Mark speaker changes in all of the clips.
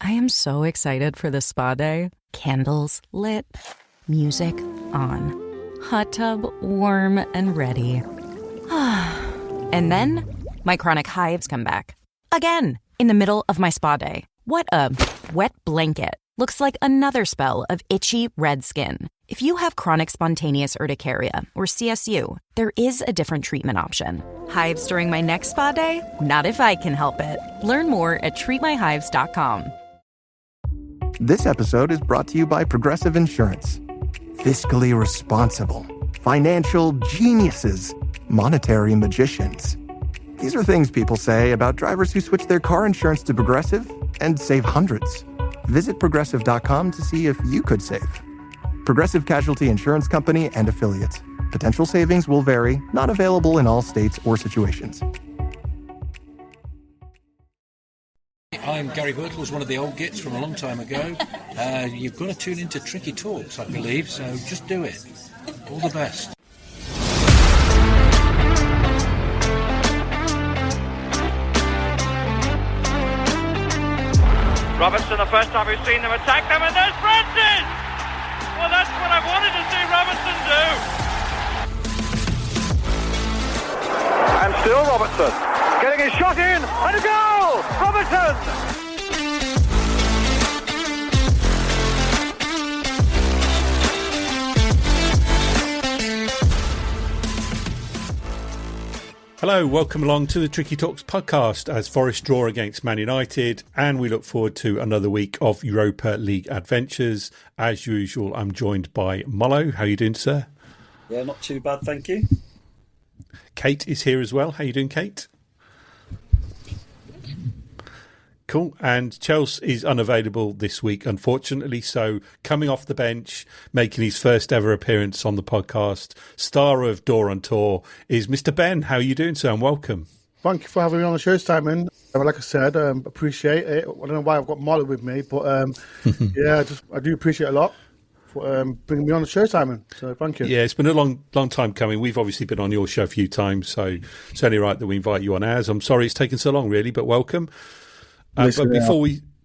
Speaker 1: I am so excited for this spa day. Candles lit, music on, hot tub warm and ready. And then my chronic hives come back. Again, in the middle of my spa day. What a wet blanket. Looks like another spell of itchy red skin. If you have chronic spontaneous urticaria or CSU, there is a different treatment option. Hives during my next spa day? Not if I can help it. Learn more at treatmyhives.com.
Speaker 2: This episode is brought to you by Progressive Insurance. Fiscally responsible, financial geniuses, monetary magicians. These are things people say about drivers who switch their car insurance to Progressive and save hundreds. Visit Progressive.com to see if you could save. Progressive Casualty Insurance Company and Affiliates. Potential savings will vary, not available in all states or situations.
Speaker 3: I'm Gary Birtles, one of the old gits from a long time ago. You've got to tune into Tricky Talks, I believe, so just do it. All the best.
Speaker 4: Robertson, the first time we've seen them attack them, and there's Francis! Well, that's what I wanted to see Robertson do. And still Robertson, getting his shot in, and a goal! Robertson!
Speaker 5: Hello, welcome along to the Tricky Talks podcast as Forest draw against Man United, and we look forward to another week of Europa League adventures. As usual, I'm joined by Mollo. How are you doing, sir?
Speaker 6: Yeah, not too bad, thank you.
Speaker 5: Kate is here as well. How are you doing, Kate? Cool. And Chelsea is unavailable this week, unfortunately. So coming off the bench, making his first ever appearance on the podcast, star of Dour On Tour is Mr. Ben. How are you doing, sir? And welcome.
Speaker 7: Thank you for having me on the show, Simon. Like I said, appreciate it. I don't know why I've got Mollo with me, but yeah, I do appreciate it a lot for bringing me on the show, Simon. So thank you.
Speaker 5: Yeah, it's been a long time coming. We've obviously been on your show a few times, so it's only right that we invite you on ours. I'm sorry it's taken so long, really, but welcome. But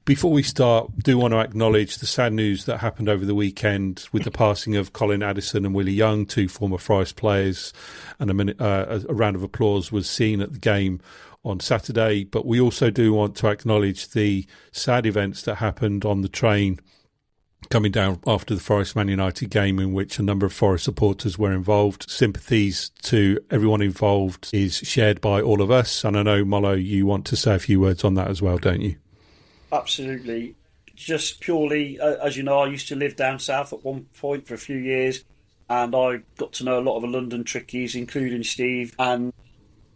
Speaker 5: before we start, do want to acknowledge the sad news that happened over the weekend with the passing of Colin Addison and Willie Young, two former Forest players, and a round of applause was seen at the game on Saturday. But we also do want to acknowledge the sad events that happened on the train coming down after the Forest Man United game, in which a number of Forest supporters were involved. Sympathies to everyone involved is shared by all of us. And I know, Mollo, you want to say a few words on that as well, don't you?
Speaker 6: Absolutely. Just purely, as you know, I used to live down south at one point for a few years, and I got to know a lot of the London Trickies, including Steve, and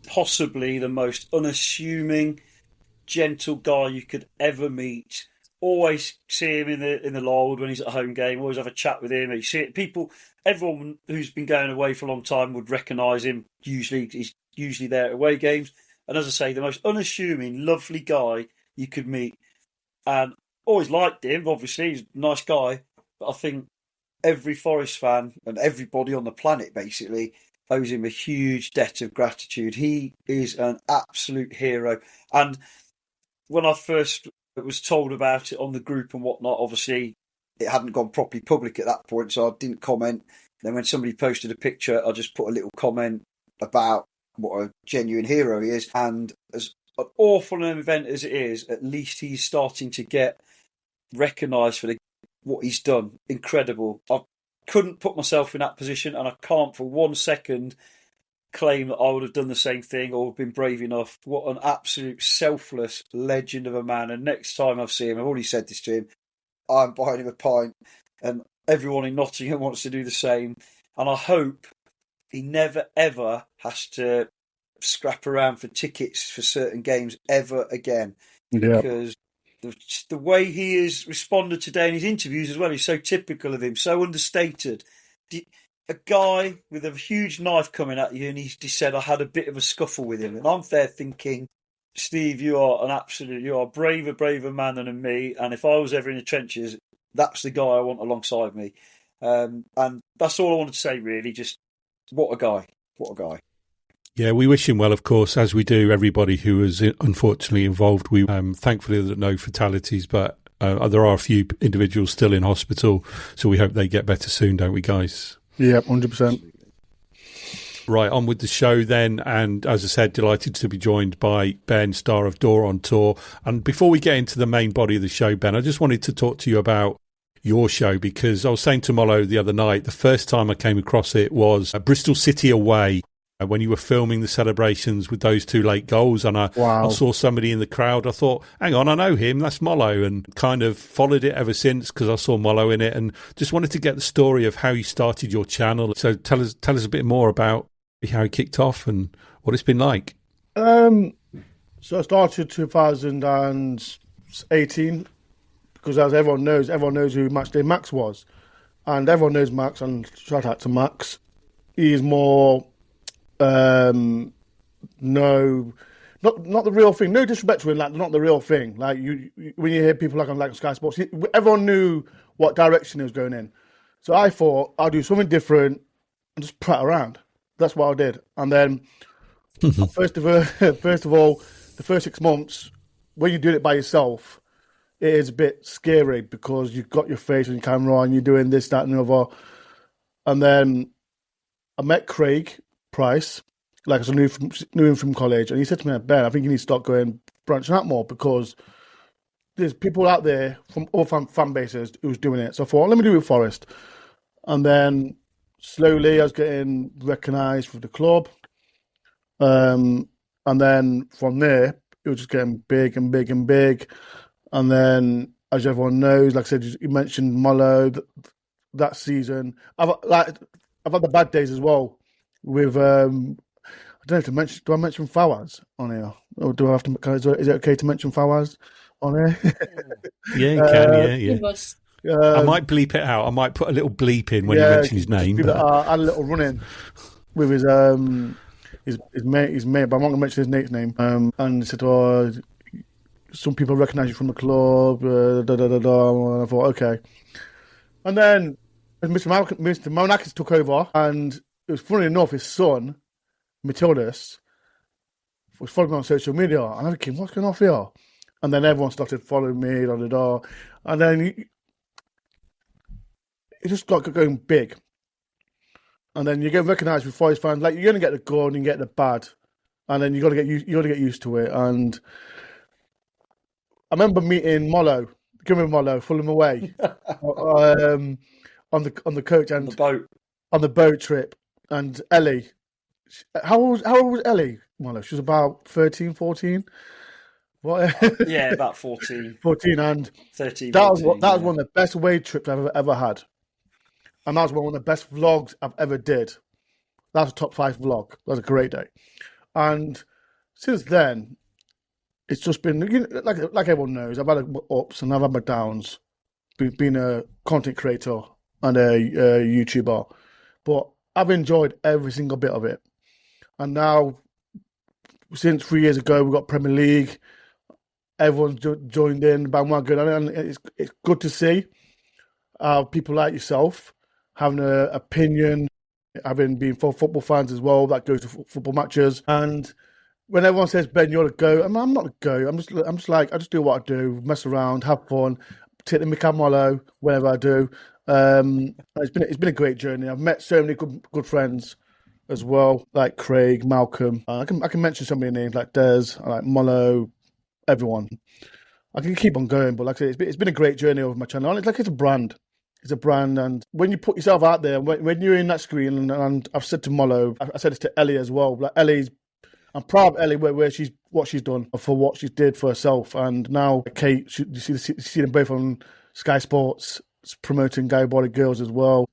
Speaker 6: possibly the most unassuming, gentle guy you could ever meet. Always see him in the Lord when he's at a home game. Always have a chat with him. You see it, everyone who's been going away for a long time would recognise him. He's usually there at away games. And as I say, the most unassuming, lovely guy you could meet. And always liked him. Obviously, he's a nice guy. But I think every Forest fan and everybody on the planet basically owes him a huge debt of gratitude. He is an absolute hero. And when I first was told about it on the group and whatnot, obviously it hadn't gone properly public at that point, so I didn't comment. Then when somebody posted a picture, I just put a little comment about what a genuine hero he is. And as an awful an event as it is, at least he's starting to get recognised for what he's done. Incredible. I couldn't put myself in that position, and I can't for 1 second claim that I would have done the same thing or been brave enough. What an absolute selfless legend of a man. And next time I see him, I've already said this to him, I'm buying him a pint, and everyone in Nottingham wants to do the same. And I hope he never ever has to scrap around for tickets for certain games ever again. Yeah. Because the way he has responded today in his interviews as well is so typical of him, so understated. A guy with a huge knife coming at you, and he just said, I had a bit of a scuffle with him. And I'm there thinking, Steve, you are a braver man than me. And if I was ever in the trenches, that's the guy I want alongside me. And that's all I wanted to say, really. Just what a guy.
Speaker 5: Yeah, we wish him well, of course, as we do everybody who was unfortunately involved. We thankfully there are no fatalities, but There are a few individuals still in hospital, so we hope they get better soon, don't we, guys?
Speaker 7: Yeah, 100%.
Speaker 5: Right, on with the show then, and as I said, delighted to be joined by Ben, star of Dour On Tour. And before we get into the main body of the show, Ben, I just wanted to talk to you about your show, because I was saying to Mollo the other night, the first time I came across it was at Bristol City away, when you were filming the celebrations with those 2 late goals, and I saw somebody in the crowd. I thought, hang on, I know him, that's Mollo, and kind of followed it ever since because I saw Mollo in it, and just wanted to get the story of how you started your channel. So tell us a bit more about how it kicked off and what it's been like.
Speaker 7: So I started 2018 because, as everyone knows who Matchday Max was, and everyone knows Max. And shout out to Max. He's more not the real thing. No disrespect to him, like not the real thing. Like you when you hear people like on Sky Sports, everyone knew what direction he was going in. So I thought I'll do something different and just prat around. That's what I did. And then first of all, the first 6 months when you do it by yourself, it is a bit scary because you've got your face on your camera and you're doing this, that, and the other. And then I met Craig Price, like I knew him from college, and he said to me, Ben, I think you need to start branching out more because there's people out there from all fan bases who's doing it. So I thought, let me do it with Forest. And then slowly I was getting recognised for the club. And then from there, it was just getting big and big and big. And then, as everyone knows, like I said, you mentioned Mollo that season. I've had the bad days as well. With I don't know if to mention. Do I mention Fawaz on here, or do I have to? Is it okay to mention Fawaz on here?
Speaker 5: Yeah, you can. Yeah. I might bleep it out. I might put a little bleep in when you mention his name.
Speaker 7: I had a little run in with his mate, but I'm not going to mention his mate's name. And he said, some people recognise you from the club, And I thought, okay. And then Mr. Maunakis took over, and it was funny enough, his son, Matildas, was following me on social media, and I was thinking, what's going on here? And then everyone started following me, and then it just got going big. And then you get recognised with Forest fans, like you're going to get the good and you get the bad, and then you got to get used to it. And I remember meeting Mollo, Fulham away, on the coach and on the boat trip, and Ellie. How old was Ellie, Mollo? She was about 13, 14. What?
Speaker 6: Yeah, about 14.
Speaker 7: 14 and
Speaker 6: 13.
Speaker 7: That was one of the best away trips I've ever had, and that was one of the best vlogs I've ever did. That was a top 5 vlog. That was a great day, and since then, it's just been like everyone knows. I've had my ups and I've had my downs, being a content creator and a YouTuber, but I've enjoyed every single bit of it. And now, since 3 years ago, we've got Premier League. Everyone's joined in, bandwagon, and it's good to see people like yourself having an opinion, being football fans as well that go to football matches. And when everyone says, Ben, you're the GOAT, I'm not the GOAT. I'm just like, I just do what I do, mess around, have fun, take the mick out Mollo whenever I do. It's been a great journey. I've met so many good friends as well, like Craig, Malcolm. I can mention so many names like Des, like Mollo, everyone. I can keep on going, but like I say, it's been a great journey over my channel. It's like it's a brand. It's a brand, and when you put yourself out there, when you're in that screen, and I've said to Mollo, I said this to Ellie as well. Like I'm proud of Ellie what she's done for what she did for herself, and now Kate. You see them both on Sky Sports promoting Garibaldi Girls as well.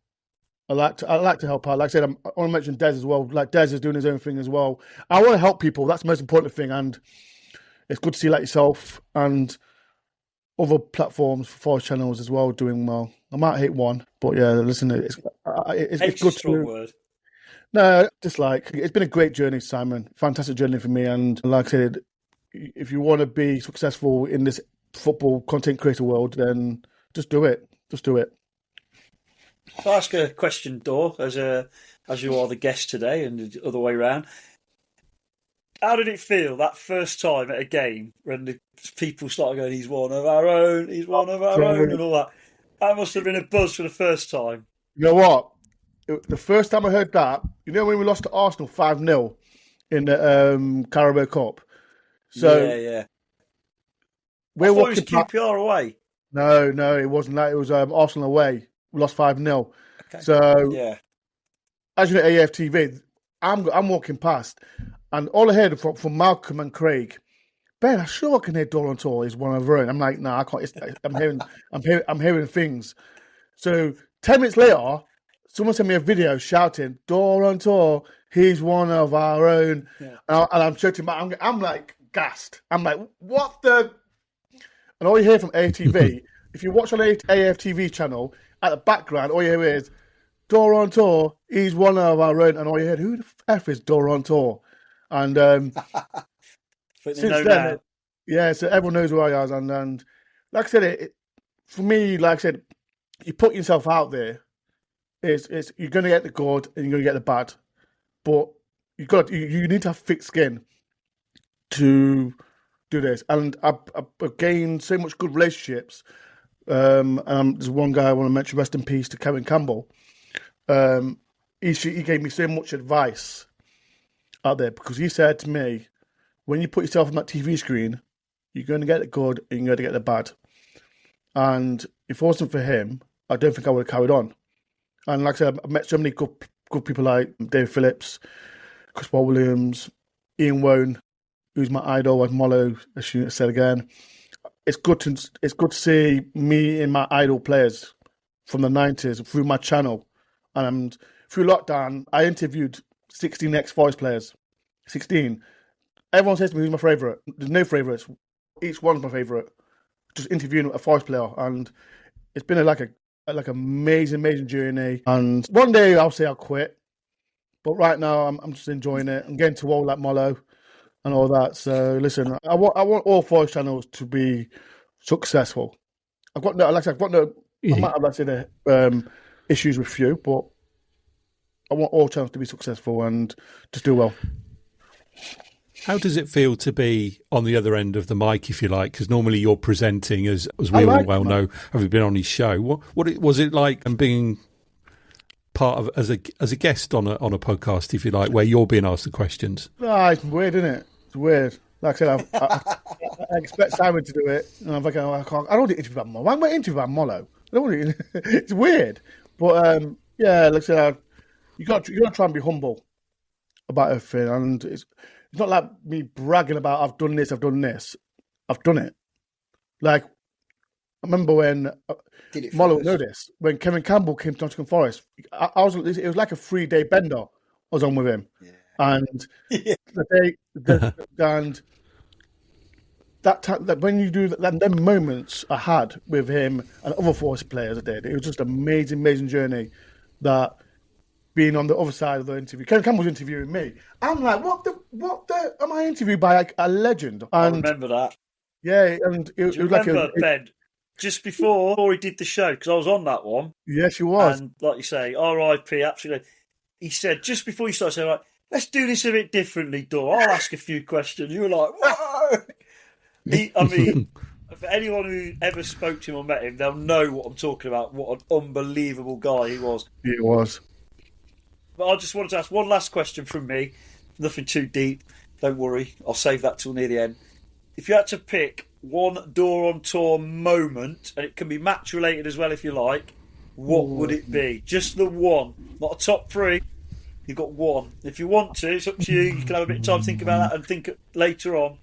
Speaker 7: I like to help out. Like I said, I want to mention Des as well. Like Des is doing his own thing as well. I want to help people. That's the most important thing, and it's good to see like yourself and other platforms, Forest channels as well, doing well. I might hate one, but yeah, listen, it's good to.
Speaker 6: Word.
Speaker 7: No, just like it's been a great journey, Simon. Fantastic journey for me, and like I said, if you want to be successful in this football content creator world, then just do it. Just do it.
Speaker 6: I'll ask a question, Dore, as you are the guest today, and the other way around. How did it feel that first time at a game when the people started going, "He's one of our own, he's one of our own," and all that? That must have been a buzz for the first time.
Speaker 7: You know what? The first time I heard that, you know when we lost to Arsenal 5-0 in the Carabao Cup? So
Speaker 6: yeah.
Speaker 7: We're
Speaker 6: it was
Speaker 7: walking
Speaker 6: QPR away.
Speaker 7: No, it wasn't that. It was Arsenal away. We lost 5-0.
Speaker 6: Okay.
Speaker 7: So,
Speaker 6: yeah.
Speaker 7: As you know, AFTV, I'm walking past, and all I heard from Malcolm and Craig, Ben, I'm sure I can hear Dour On Tour is one of our own. I'm like, no, I can't. I'm hearing things. So 10 minutes later, someone sent me a video shouting, "Dour On Tour, he's one of our own." Yeah. And I'm shouting back. I'm like gassed. I'm like, what the? And all you hear from AFTV, if you watch on the AFTV channel, at the background, all you hear is, "Dour On Tour, he's one of our own." And all you hear, who the F is Dour On Tour? And since then, so everyone knows who I am. And like I said, for me, like I said, you put yourself out there, it's you're going to get the good and you're going to get the bad. But you need to have thick skin to do this. And I've gained so much good relationships. There's one guy I want to mention, rest in peace to Kevin Campbell. He gave me so much advice out there because he said to me, when you put yourself on that TV screen, you're going to get the good and you're going to get the bad. And if it wasn't for him, I don't think I would have carried on. And like I said, I've met so many good people like Dave Phillips, Chris Williams, Ian Wone, who's my idol at Mollo, as you said again. It's good to see me and my idol players from the 90s through my channel. And through lockdown, I interviewed 16 ex-Forest players. 16. Everyone says to me, who's my favourite? There's no favourites. Each one's my favourite. Just interviewing a Forest player. And it's been like amazing journey. And one day I'll say I'll quit. But right now I'm just enjoying it. I'm getting to all like Mollo and all that. So listen, I want all 4 channels to be successful. I might have issues with few, but I want all channels to be successful and just do well.
Speaker 5: How does it feel to be on the other end of the mic, if you like? Because normally you're presenting, as we all well know, having been on his show. What was it like, and being part of as a guest on a podcast, if you like, where you're being asked the questions?
Speaker 7: It's weird, isn't it? It's weird. Like I said, I expect Simon to do it, and I'm like, I don't want to interview about Mollo. Why am I interviewing about Mollo? It's weird, but like I said, you got to try and be humble about everything, and it's not like me bragging about I've done this. I've done it. Like I remember when Mollo know this, when Kevin Campbell came to Nottingham Forest, it was like a 3-day bender I was on with him. Yeah. And and that time, that when you do that, them moments I had with him and other Forest players I did, it was just an amazing journey. That being on the other side of the interview, Kevin Campbell was interviewing me. I'm like, what the? Am I interviewed by a legend? And,
Speaker 6: I remember that.
Speaker 7: Yeah, and it was like
Speaker 6: Ben, just before he did the show, because I was on that one.
Speaker 7: Yes, you was.
Speaker 6: And like you say, R.I.P. Absolutely. He said just before you started saying, right, let's do this a bit differently, Dore. I'll ask a few questions. You were like, whoa! I mean, for anyone who ever spoke to him or met him, they'll know what I'm talking about. What an unbelievable guy he was.
Speaker 7: He was.
Speaker 6: But I just wanted to ask one last question from me. Nothing too deep. Don't worry. I'll save that till near the end. If you had to pick one Dour On Tour moment, and it can be match related as well if you like, what would it be? Just the one. Not a top 3. You've got one. If you want to, it's up to you. You can have a bit of time to think about that and think later on.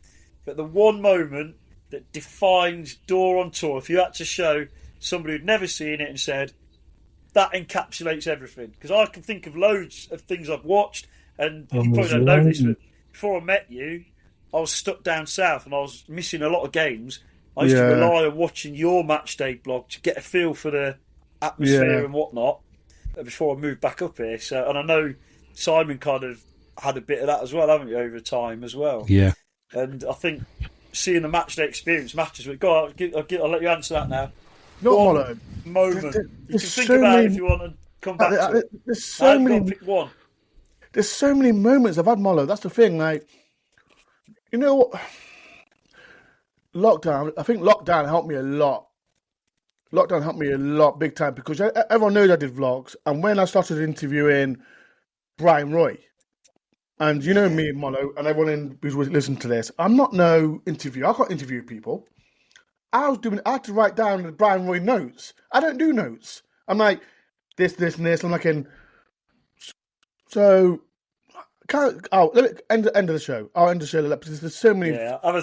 Speaker 6: But the one moment that defines Dour On Tour, if you had to show somebody who'd never seen it and said, that encapsulates everything. Because I can think of loads of things I've watched, and you probably don't know this, but before I met you, I was stuck down south and I was missing a lot of games. I used to rely on watching your matchday blog to get a feel for the atmosphere and whatnot before I moved back up here. So, and I know Simon kind of had a bit of that as well, haven't you, over time as well?
Speaker 5: Yeah.
Speaker 6: And I think seeing the matchday experience matters. Go on, I'll let you answer that now.
Speaker 7: One
Speaker 6: moment. You can think about it if you want and come back to it.
Speaker 7: There's so many moments I've had, Mollo. That's the thing. Like, You know what? Lockdown. I think lockdown helped me a lot. Lockdown helped me a lot, big time, because everyone knows I did vlogs, and when I started interviewing Brian Roy, and you know me, Mollo, and everyone who's listening to this, I'm not no interviewer. I can't interview people. I had to write down the Brian Roy notes. I don't do notes. I'm like, this, and this. I'm like, so, let me end of the show. I'll end the show because there's so many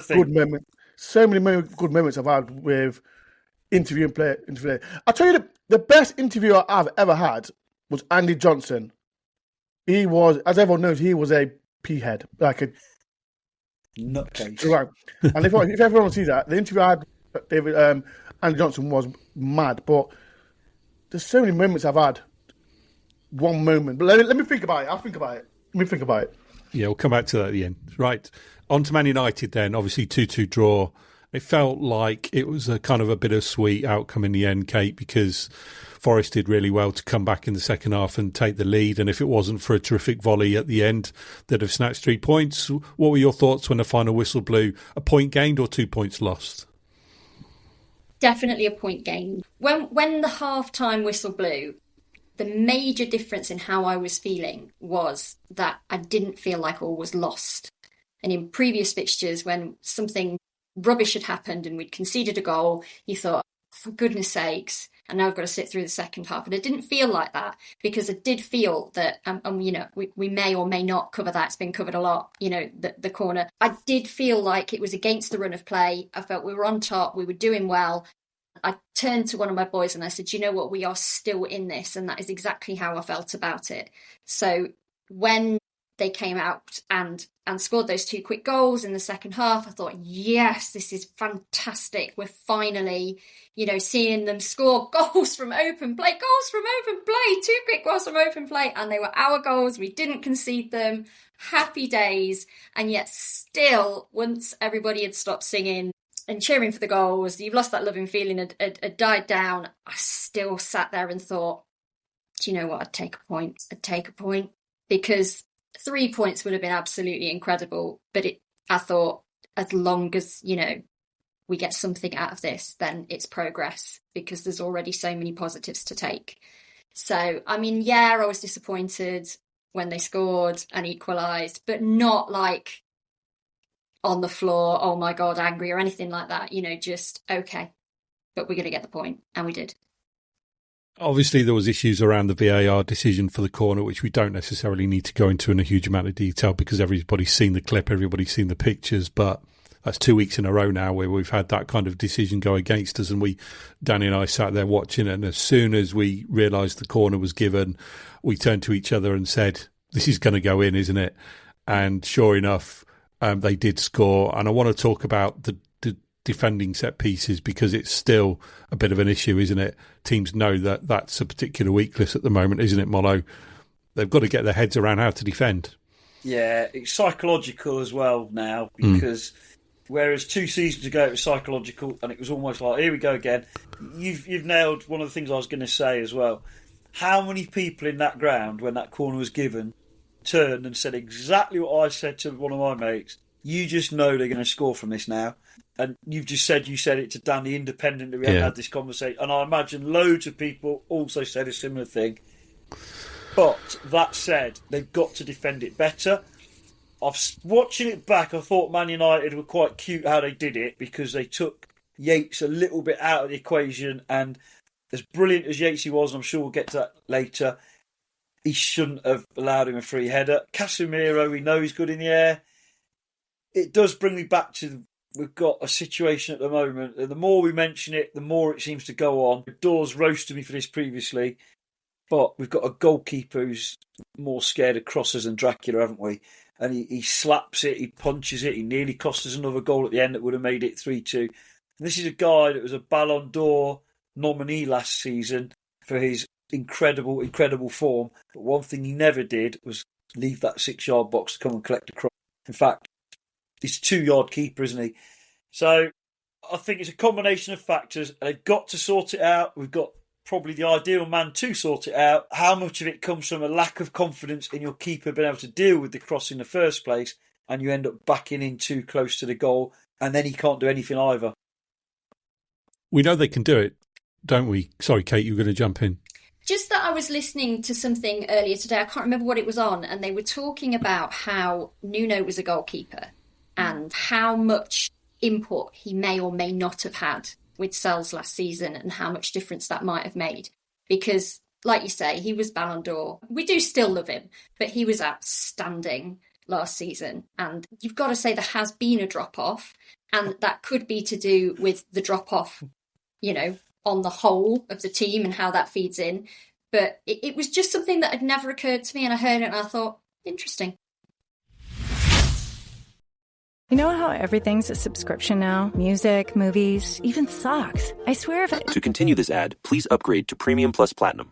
Speaker 7: good moments. So many good moments I've had with interviewing player. I'll tell you the best interviewer I've ever had was Andy Johnson. He was, as everyone knows, he was a pea head, like a
Speaker 6: nutcase.
Speaker 7: Right. And if everyone sees that, the interview I had with David Andy Johnson was mad. But there's so many moments I've had. One moment, but let me think about it. I'll think about it. Let me think about it.
Speaker 5: Yeah, we'll come back to that at the end. Right. On to Man United then, obviously 2-2 draw. It felt like it was a kind of a bittersweet outcome in the end, Kate, because Forest did really well to come back in the second half and take the lead. And if it wasn't for a terrific volley at the end, they'd have snatched 3 points. What were your thoughts when the final whistle blew? A point gained or 2 points lost?
Speaker 8: Definitely a point gained. When the half-time whistle blew, the major difference in how I was feeling was that I didn't feel like all was lost. And in previous fixtures, when something rubbish had happened and we'd conceded a goal, you thought, for goodness sakes, and now I've got to sit through the second half. And it didn't feel like that, because I did feel that, we may or may not cover that. It's been covered a lot, the corner. I did feel like it was against the run of play. I felt we were on top, we were doing well. I turned to one of my boys and I said, you know what, we are still in this. And that is exactly how I felt about it. So when they came out and scored those 2 quick goals in the second half, I thought, yes, this is fantastic. We're finally, seeing them score goals from open play, 2 quick goals from open play. And they were our goals. We didn't concede them. Happy days. And yet still, once everybody had stopped singing and cheering for the goals, you've lost that loving feeling, had died down, I still sat there and thought, do you know what, I'd take a point. Because 3 points would have been absolutely incredible. But I thought, as long as, we get something out of this, then it's progress, because there's already so many positives to take. So, I was disappointed when they scored and equalised, but not like on the floor, oh my God, angry or anything like that, just okay, but we're going to get the point, and we did.
Speaker 5: Obviously, there was issues around the VAR decision for the corner, which we don't necessarily need to go into in a huge amount of detail because everybody's seen the clip, everybody's seen the pictures, but that's 2 weeks in a row now where we've had that kind of decision go against us, and Danny and I sat there watching it, and as soon as we realised the corner was given, we turned to each other and said, this is going to go in, isn't it? And sure enough, they did score, and I want to talk about the defending set pieces because it's still a bit of an issue, isn't it? Teams know that that's a particular weakness at the moment, isn't it, Mollo? They've got to get their heads around how to defend.
Speaker 6: Yeah, it's psychological as well now, because whereas 2 seasons ago it was psychological and it was almost like, here we go again. You've nailed one of the things I was going to say as well. How many people in that ground, when that corner was given, turned and said exactly what I said to one of my mates? You just know they're going to score from this now. And you said it to Danny independently. We haven't had this conversation. And I imagine loads of people also said a similar thing. But that said, they've got to defend it better. Watching it back, I thought Man United were quite cute how they did it, because they took Yates a little bit out of the equation. And as brilliant as Yatesy was, I'm sure we'll get to that later, he shouldn't have allowed him a free header. Casemiro, we know he's good in the air. It does bring me back to, we've got a situation at the moment, and the more we mention it, the more it seems to go on. Dore's roasted me for this previously, but we've got a goalkeeper who's more scared of crosses than Dracula, haven't we? And he slaps it, he punches it, he nearly cost us another goal at the end that would have made it 3-2. And this is a guy that was a Ballon d'Or nominee last season for his incredible form. But one thing he never did was leave that 6-yard box to come and collect a cross. In fact, he's a 2-yard keeper, isn't he? So I think it's a combination of factors. They've got to sort it out. We've got probably the ideal man to sort it out. How much of it comes from a lack of confidence in your keeper being able to deal with the cross in the first place? and you end up backing in too close to the goal, and then he can't do anything either.
Speaker 5: We know they can do it, don't we? Sorry, Kate, you were going to jump in.
Speaker 8: Just that I was listening to something earlier today, I can't remember what it was on, and they were talking about how Nuno was a goalkeeper and how much input he may or may not have had with Sells last season and how much difference that might have made. Because, like you say, he was Ballon d'Or. We do still love him, but he was outstanding last season. And you've got to say there has been a drop-off, and that could be to do with the drop-off, on the whole of the team and how that feeds in. But it was just something that had never occurred to me, and I heard it and I thought, interesting.
Speaker 9: You know how everything's a subscription now? Music, movies, even socks. I swear if I...
Speaker 10: To continue this ad, please upgrade to Premium Plus Platinum.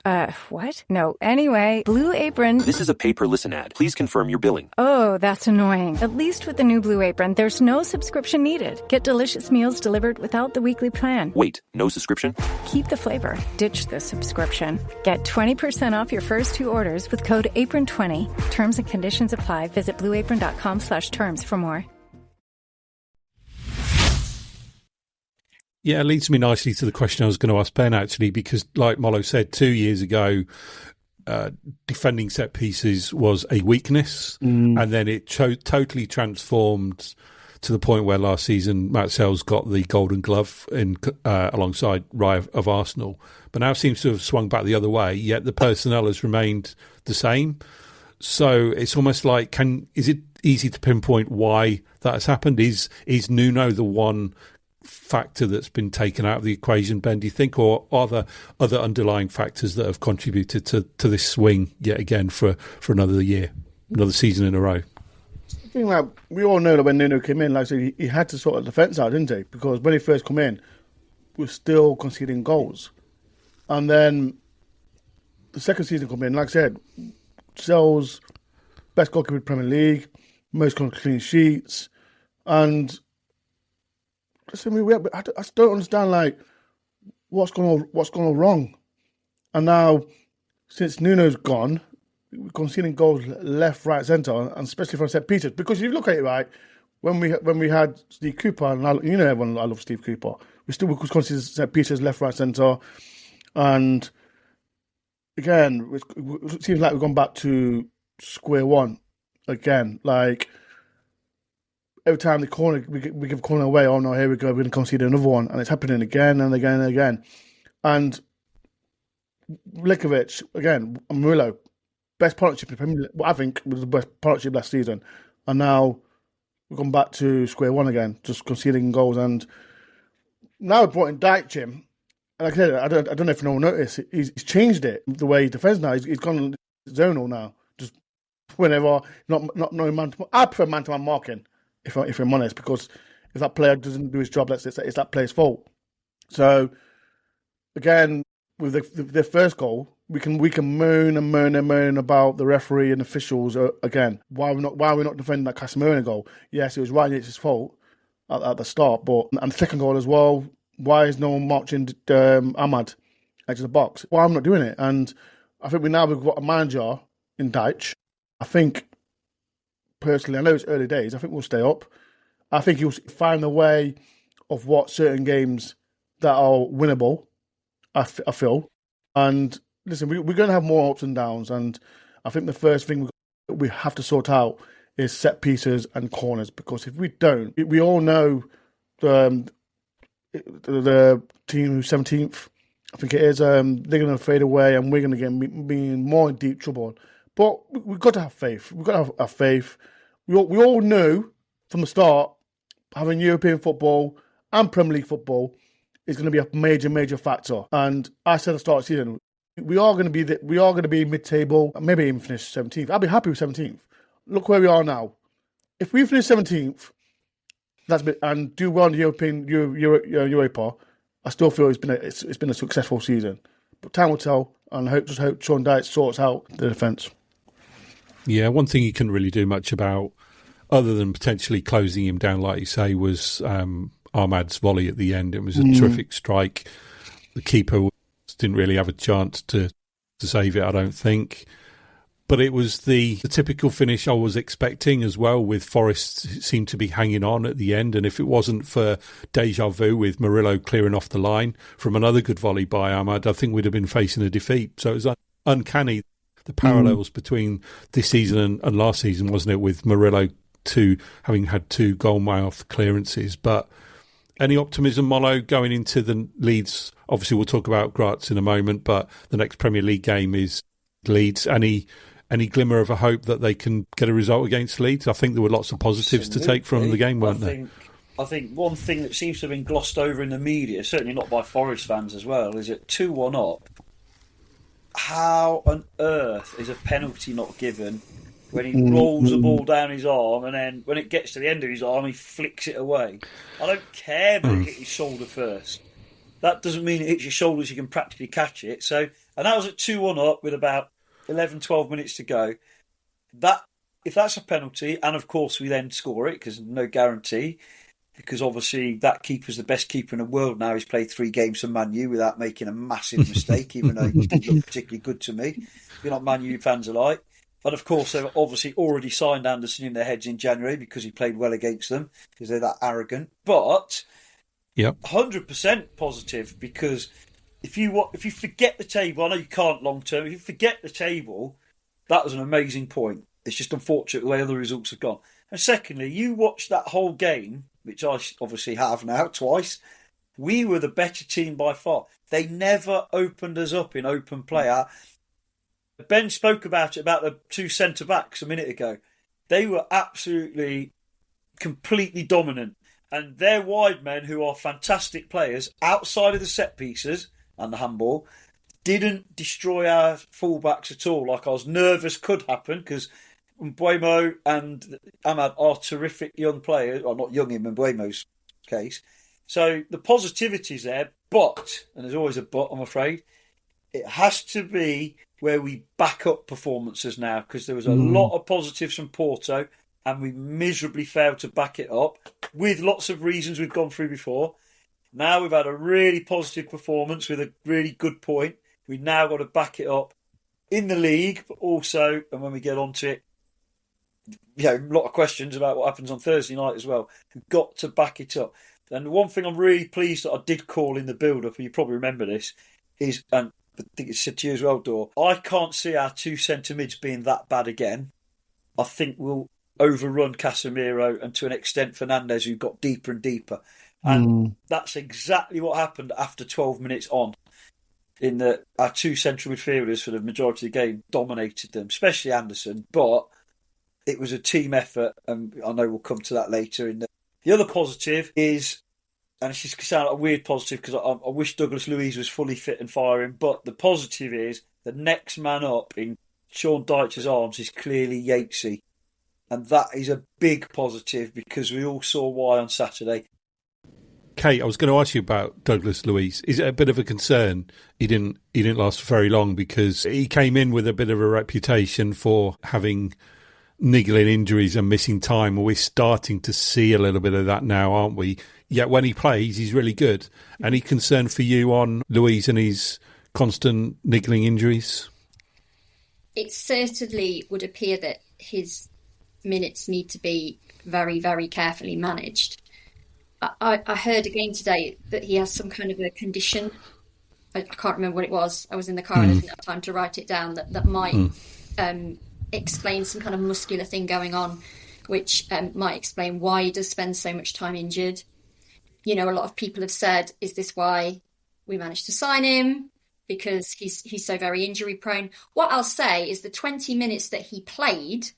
Speaker 9: What? No, anyway, Blue Apron...
Speaker 10: This is a pay-per-listen ad. Please confirm your billing.
Speaker 9: Oh, that's annoying. At least with the new Blue Apron, there's no subscription needed. Get delicious meals delivered without the weekly plan.
Speaker 10: Wait, no subscription?
Speaker 9: Keep the flavor. Ditch the subscription. Get 20% off your first 2 orders with code APRON20. Terms and conditions apply. Visit blueapron.com/terms for more.
Speaker 5: Yeah, it leads me nicely to the question I was going to ask Ben, actually, because like Mollo said, 2 years ago, defending set pieces was a weakness, and then it totally transformed to the point where last season Matt Sells got the Golden Glove alongside Raya of Arsenal, but now seems to have swung back the other way, yet the personnel has remained the same. So it's almost like, is it easy to pinpoint why that has happened? Is Nuno the one factor that's been taken out of the equation, Ben, do you think, or are there other underlying factors that have contributed to this swing yet again for another year, another season in a row?
Speaker 7: I think like we all know that when Nuno came in, like I said, he had to sort of defence out, didn't he? Because when he first come in, we were still conceding goals, and then the second season come in, like I said, Sells best goalkeeper in the Premier League, most clean sheets, and listen, I just don't understand like what's going on wrong. And now, since Nuno's gone, we're conceding goals left, right, centre, and especially from set pieces. Because if you look at it right, when we had Steve Cooper, and everyone, I love Steve Cooper, we still conceded set pieces left, right, centre, and again, it seems like we've gone back to square one again. Like, every time the corner, we give a corner away, oh no, here we go, we're going to concede another one. And it's happening again and again and again. And Likovic, again, Mollo, best partnership in the Premier League, I think was the best partnership last season. And now we've gone back to square one again, just conceding goals. And now we've brought in Dyche, and like I said, I don't know if no one noticed, he's changed it, the way he defends now. He's gone zonal now, just whenever, not knowing man-to-man. I prefer man-to-man marking, if I'm honest, because if that player doesn't do his job, it's that player's fault. So again, with the first goal, we can moan and moan about the referee and officials again. Why are we not defending that Casemiro goal? Yes, it was right, it's his fault at the start, and the second goal as well. Why is no one marching Ahmad edge of the box? Why I'm not doing it? And I think we've got a manager in Dyche. I think, personally, I know it's early days, I think we'll stay up. I think he'll find a way of what certain games that are winnable, I feel. And listen, we're going to have more ups and downs. And I think the first thing we have to sort out is set pieces and corners. Because if we don't, we all know the team who's 17th, I think it is, they're going to fade away and we're going to be in more deep trouble. But we've got to have faith. We've got to have faith. We all knew from the start having European football and Premier League football is going to be a major, major factor. And I said at the start of the season, we are going to be mid-table, maybe even finish 17th. I'll be happy with 17th. Look where we are now. If we finish 17th, and do well in the European Europa, I still feel it's been a successful season. But time will tell, and just hope Sean Dyche sorts out the defence.
Speaker 5: Yeah, one thing he couldn't really do much about, other than potentially closing him down, like you say, was Ahmad's volley at the end. It was a terrific strike. The keeper didn't really have a chance to save it, I don't think. But it was the typical finish I was expecting as well, with Forest seemed to be hanging on at the end. And if it wasn't for deja vu with Murillo clearing off the line from another good volley by Ahmad, I think we'd have been facing a defeat. So it was uncanny, the parallels between this season and last season, wasn't it, with Murillo having had 2 goal-mouth clearances. But any optimism, Mollo, going into the Leeds? Obviously, we'll talk about Graz in a moment, but the next Premier League game is Leeds. Any glimmer of a hope that they can get a result against Leeds? I think there were lots of positives to take from the game, weren't there?
Speaker 6: I think one thing that seems to have been glossed over in the media, certainly not by Forest fans as well, is at 2-1 up, how on earth is a penalty not given when he rolls the ball down his arm, and then when it gets to the end of his arm, he flicks it away? I don't care that it hit his shoulder first. That doesn't mean it hits your shoulders, you can practically catch it. So, and that was at 2-1 up with about 11, 12 minutes to go. If that's a penalty, and of course we then score it, because no guarantee, because obviously that keeper's the best keeper in the world now. He's played 3 games for Man U without making a massive mistake, even though he didn't look particularly good to me. You're not Man U fans alike. And of course they've obviously already signed Anderson in their heads in January because he played well against them, because they're that arrogant. But 100% positive, because if you forget the table, I know you can't long term, if you forget the table, that was an amazing point. It's just unfortunate the way other results have gone. And secondly, you watch that whole game, which I obviously have now twice, we were the better team by far. They never opened us up in open play. Ben spoke about the 2 centre-backs a minute ago. They were absolutely, completely dominant. And their wide men, who are fantastic players, outside of the set pieces and the handball, didn't destroy our fullbacks at all, like I was nervous could happen, because Mbeumo and Ahmad are terrific young players, or not young in Mbeumo's case. So the positivity's there, but, and there's always a but, I'm afraid, it has to be where we back up performances now, because there was a lot of positives from Porto, and we miserably failed to back it up, with lots of reasons we've gone through before. Now we've had a really positive performance with a really good point. We've now got to back it up in the league, but also, and when we get onto it, a lot of questions about what happens on Thursday night as well. We've got to back it up. And one thing I'm really pleased that I did call in the build-up, and you probably remember this, is, and I think it's said to you as well, Dore, I can't see our 2 centre-mids being that bad again. I think we'll overrun Casemiro and to an extent Fernandes, who got deeper and deeper. And that's exactly what happened after 12 minutes on. In that our 2 central midfielders for the majority of the game dominated them, especially Anderson. But it was a team effort, and I know we'll come to that later. The other positive is, and it's just sound like a weird positive because I wish Douglas Luiz was fully fit and firing, but the positive is the next man up in Sean Dyche's arms is clearly Yatesy. And that is a big positive, because we all saw why on Saturday.
Speaker 5: Kate, I was going to ask you about Douglas Luiz. Is it a bit of a concern he didn't last very long, because he came in with a bit of a reputation for having niggling injuries and missing time? We're starting to see a little bit of that now, aren't we? Yet when he plays, he's really good. Any concern for you on Luiz and his constant niggling injuries?
Speaker 8: It certainly would appear that his minutes need to be very, very carefully managed. I heard again today that he has some kind of a condition. I can't remember what it was. I was in the car and I didn't have time to write it down. That might explain some kind of muscular thing going on, which might explain why he does spend so much time injured. You know, a lot of people have said, is this why we managed to sign him? Because he's so very injury prone. What I'll say is the 20 minutes that he played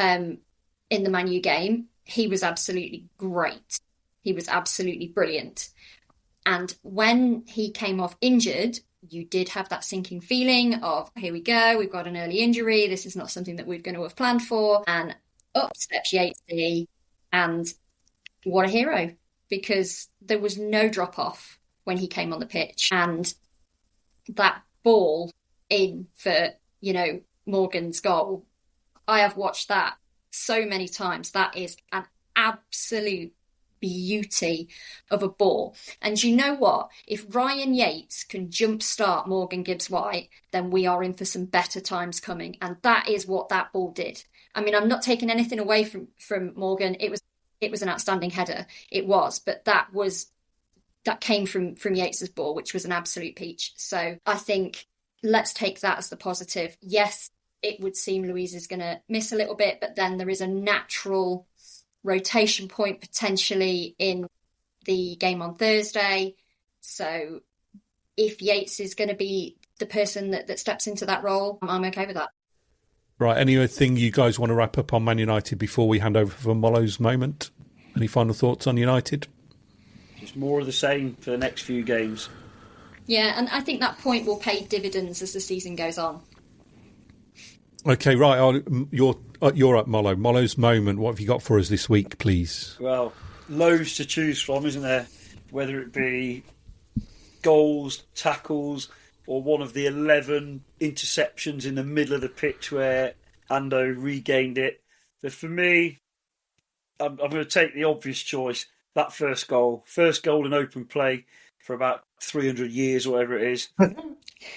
Speaker 8: in the Man U game, he was absolutely great. He was absolutely brilliant. And when he came off injured, you did have that sinking feeling of, here we go, we've got an early injury. This is not something that we're going to have planned for. And up steps Yatesy, and what a hero, because there was no drop-off when he came on the pitch. And that ball in for, Morgan's goal, I have watched that so many times. That is an absolute beauty of a ball. And you know what? If Ryan Yates can jumpstart Morgan Gibbs-White, then we are in for some better times coming. And that is what that ball did. I mean, I'm not taking anything away from Morgan. It was an outstanding header. It was, but that came from Yates's ball, which was an absolute peach. So I think let's take that as the positive. Yes, it would seem Louise is going to miss a little bit, but then there is a natural rotation point potentially in the game on Thursday. So if Yates is going to be the person that steps into that role, I'm okay with that.
Speaker 5: Right, anything you guys want to wrap up on Man United before we hand over for Mollo's moment? Any final thoughts on United?
Speaker 6: Just more of the same for the next few games.
Speaker 8: Yeah, and I think that point will pay dividends as the season goes on.
Speaker 5: Okay, right, you're up, Mollo. Mollo's moment, what have you got for us this week, please?
Speaker 6: Well, loads to choose from, isn't there? Whether it be goals, tackles, or one of the 11 interceptions in the middle of the pitch where Ando regained it. But for me, I'm going to take the obvious choice, that first goal in open play for about 300 years or whatever it is.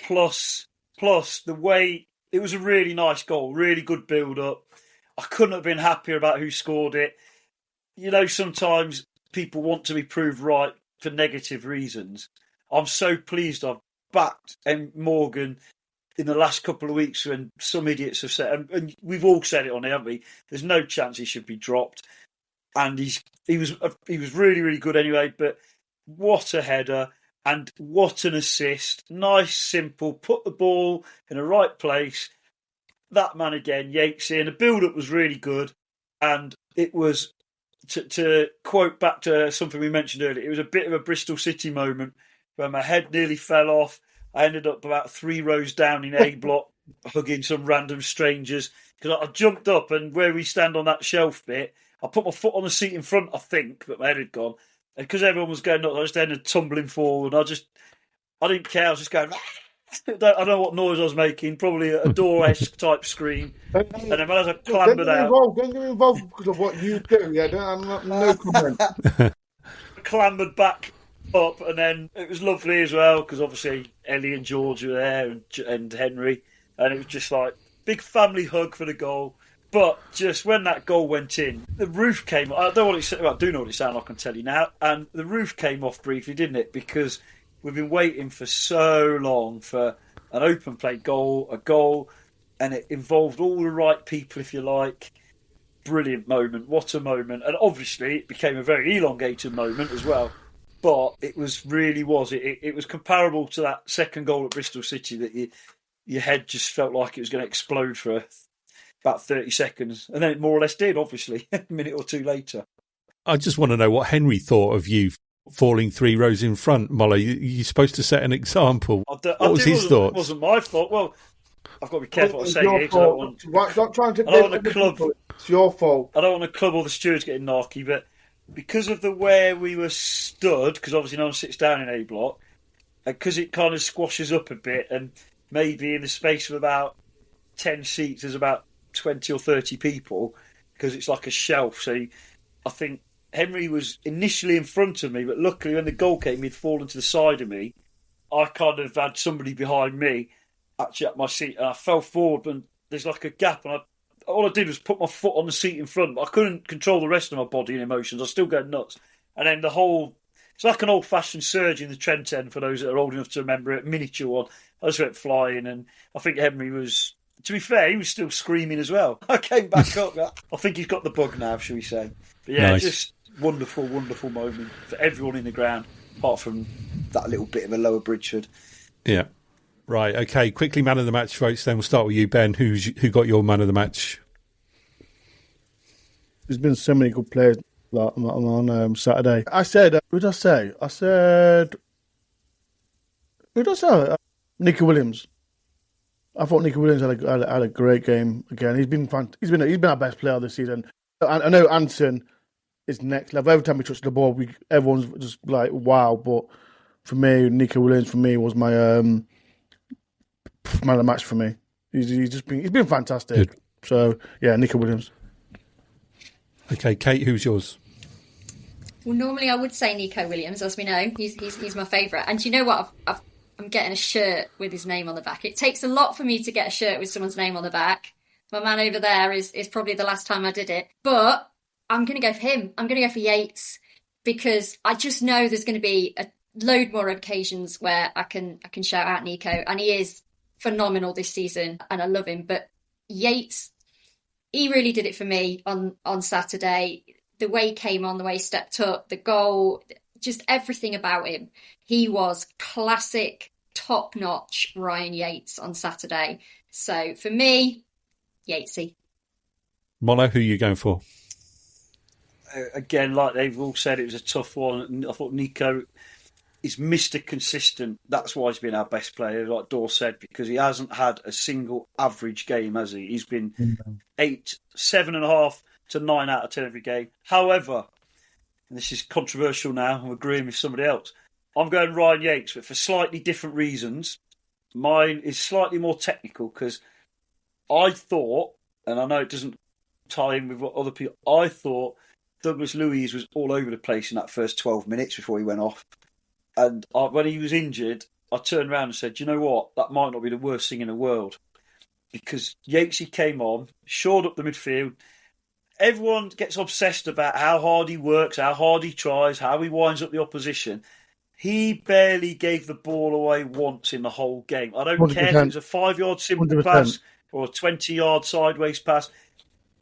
Speaker 6: plus the way, it was a really nice goal, really good build-up. I couldn't have been happier about who scored it. You know, sometimes people want to be proved right for negative reasons. I'm so pleased I've backed Morgan in the last couple of weeks when some idiots have said, and we've all said it on here, haven't we? There's no chance he should be dropped. And he was really, really good anyway, but what a header and what an assist. Nice, simple, put the ball in the right place. That man again, Yates in. The build-up was really good. And it was, to quote back to something we mentioned earlier, it was a bit of a Bristol City moment where my head nearly fell off. I ended up about 3 rows down in A block, hugging some random strangers. Because I jumped up and where we stand on that shelf bit, I put my foot on the seat in front, I think, but my head had gone. And because everyone was going nuts, I just ended up tumbling forward. I didn't care. I was just going, I don't know what noise I was making, probably a Dore-esque type scream. And then as I clambered out...
Speaker 7: Don't get involved because of what you do. Yeah, no comment.
Speaker 6: Clambered back up, and then it was lovely as well, because obviously Ellie and George were there, and Henry, and it was just like, big family hug for the goal. But just when that goal went in, the roof came. I do know what it sounded like. I can tell you now. And the roof came off briefly, didn't it? Because we've been waiting for so long for an open play goal, and it involved all the right people, if you like. Brilliant moment. What a moment! And obviously, it became a very elongated moment as well. But it was really was. It was comparable to that second goal at Bristol City that your head just felt like it was going to explode for about 30 seconds. And then it more or less did, obviously, a minute or two later.
Speaker 5: I just want to know what Henry thought of you falling 3 rows in front, Mollo. You're supposed to set an example. What was his thoughts?
Speaker 6: It wasn't my fault. Well, I've got to be careful what I say here.
Speaker 7: Don't try to
Speaker 6: club.
Speaker 7: It's your fault.
Speaker 6: I don't want to club all the stewards getting narky, but because of the way we were stood, because obviously no one sits down in A block, and because it kind of squashes up a bit, and maybe in the space of about 10 seats, there's about 20 or 30 people, because it's like a shelf. So I think Henry was initially in front of me, but luckily when the goal came, he'd fallen to the side of me. I kind of had somebody behind me actually at my seat, and I fell forward, and there's like a gap, and all I did was put my foot on the seat in front, but I couldn't control the rest of my body and emotions. I was still going nuts. And then it's like an old-fashioned surge in the Trent End, for those that are old enough to remember it, miniature one. I just went flying, and I think Henry was, to be fair, he was still screaming as well. I came back up. I think he's got the bug now, shall we say. But yeah, nice. Just wonderful, wonderful moment for everyone in the ground, apart from that little bit of a lower Bridgeford.
Speaker 5: Yeah. Right, okay. Quickly, man of the match votes. Then we'll start with you, Ben. Who got your man of the match?
Speaker 7: There's been so many good players on Saturday. I said, who did I say? Who did I say? Nicky Williams. I thought Nicky Williams had a great game again. He's been our best player this season. I know Anson is next level. Every time he touches the ball, everyone's just like wow. But for me, Nicky Williams was my man of the match for me. He's been fantastic. Good. So yeah, Nicky Williams.
Speaker 5: Okay, Kate, who's yours?
Speaker 8: Well, normally I would say Nico Williams, as we know. He's my favourite. And do you know what? I'm getting a shirt with his name on the back. It takes a lot for me to get a shirt with someone's name on the back. My man over there is probably the last time I did it. But I'm going to go for him. I'm going to go for Yates, because I just know there's going to be a load more occasions where I can shout out Nico, and he is phenomenal this season and I love him. But Yates, he really did it for me on Saturday. The way he came on, the way he stepped up, the goal, just everything about him. He was classic, top-notch Ryan Yates on Saturday. So for me, Yatesy.
Speaker 5: Mollo, who are you going for?
Speaker 6: Again, like they've all said, it was a tough one. I thought Nico is Mr. Consistent. That's why he's been our best player, like Dore said, because he hasn't had a single average game, has he? He's been 7.5 to 9 out of 10 every game. However, and this is controversial now, I'm agreeing with somebody else, I'm going Ryan Yates, but for slightly different reasons. Mine is slightly more technical, because I thought, and I know it doesn't tie in with what other people, I thought Douglas Luiz was all over the place in that first 12 minutes before he went off. And when he was injured, I turned around and said, you know what, that might not be the worst thing in the world. Because Yatesy came on, shored up the midfield. Everyone gets obsessed about how hard he works, how hard he tries, how he winds up the opposition. He barely gave the ball away once in the whole game. I don't 100%. Care if it was a 5-yard simple 100%. Pass or a 20-yard sideways pass.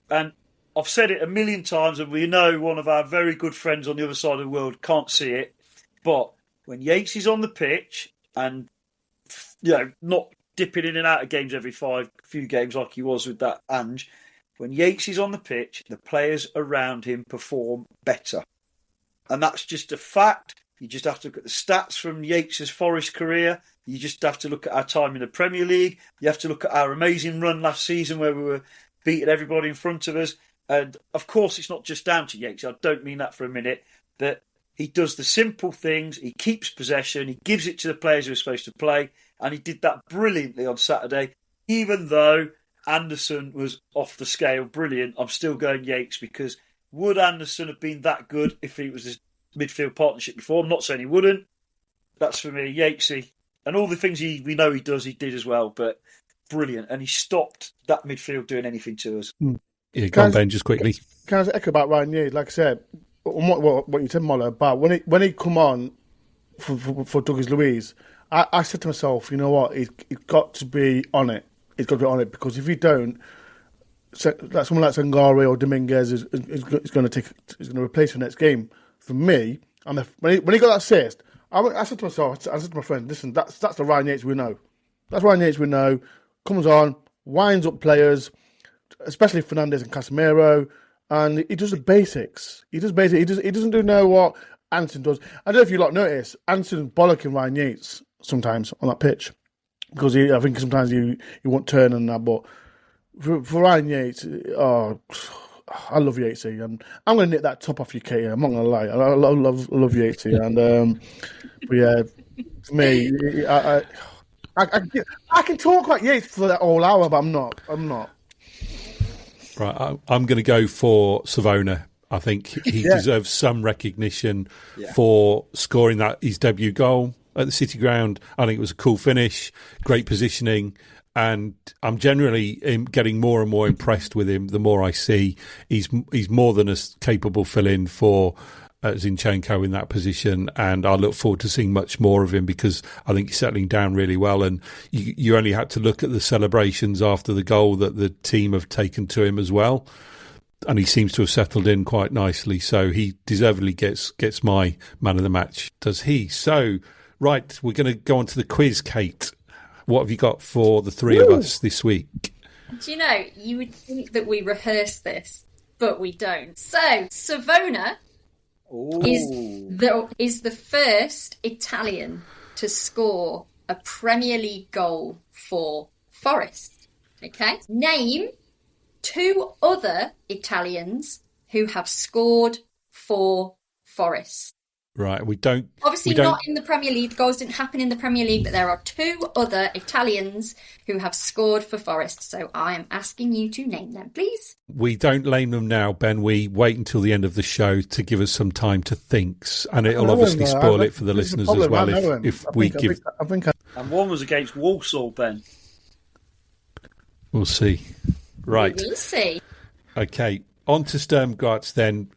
Speaker 6: And I've said it a million times, and we know one of our very good friends on the other side of the world can't see it. But when Yates is on the pitch and, you know, not dipping in and out of games every few games like he was with that Ange, when Yates is on the pitch, the players around him perform better. And that's just a fact. You just have to look at the stats from Yates' Forest career. You just have to look at our time in the Premier League. You have to look at our amazing run last season where we were beating everybody in front of us. And, of course, it's not just down to Yates. I don't mean that for a minute. That he does the simple things. He keeps possession. He gives it to the players who are supposed to play. And he did that brilliantly on Saturday. Even though Anderson was off the scale brilliant, I'm still going Yates, because would Anderson have been that good if he was his midfield partnership before? I'm not saying he wouldn't. That's for me, Yatesy. And all the things we know he does, he did as well. But brilliant. And he stopped that midfield doing anything to us.
Speaker 5: Yeah, go on, Ben, just quickly.
Speaker 7: Can I just echo about Ryan Yates? Like I said, what you said, Mollo, about when he come on for Douglas Luiz, I said to myself, you know what, he's got to be on it. He's got to be on it, because if he don't, like someone like Sangare or Dominguez is going to replace the next game. For me, when he got that assist, I said to myself, I said to my friend, listen, that's the Ryan Yates we know. That's Ryan Yates we know. Comes on, winds up players, especially Fernandes and Casemiro, and he does the basics. He doesn't do know what Anderson does. I don't know if you lot notice, Anderson's bollocking Ryan Yates sometimes on that pitch, because I think sometimes he won't turn and that. But for Ryan Yates, I love Yatesy, and I'm going to nip that top off you, Katie. I'm not going to lie. I love Yatesy, and but yeah, for me, I can talk about Yates for that whole hour, but I'm not.
Speaker 5: Right, I'm going to go for Savona. I think he deserves some recognition for scoring his debut goal at the City Ground. I think it was a cool finish, great positioning, and I'm generally getting more and more impressed with him the more I see. He's more than a capable fill-in for Zinchenko in that position, and I look forward to seeing much more of him, because I think he's settling down really well. And you only had to look at the celebrations after the goal that the team have taken to him as well, and he seems to have settled in quite nicely. So he deservedly gets my man of the match, does he? So, right, we're going to go on to the quiz, Kate. What have you got for the three of us this week?
Speaker 8: Do you know, you would think that we rehearse this, but we don't. So, Savona is the first Italian to score a Premier League goal for Forest. Okay? Name 2 other Italians who have scored for Forest.
Speaker 5: Right, we don't...
Speaker 8: Obviously not in the Premier League. The goals didn't happen in the Premier League, but there are 2 other Italians who have scored for Forest. So I am asking you to name them, please.
Speaker 5: We don't name them now, Ben. We wait until the end of the show to give us some time to think. And it'll obviously spoil it for the listeners as well if we give...
Speaker 6: And one was against Walsall, Ben.
Speaker 5: We'll see. Right.
Speaker 8: We will see.
Speaker 5: Okay, on to Sturm Graz then.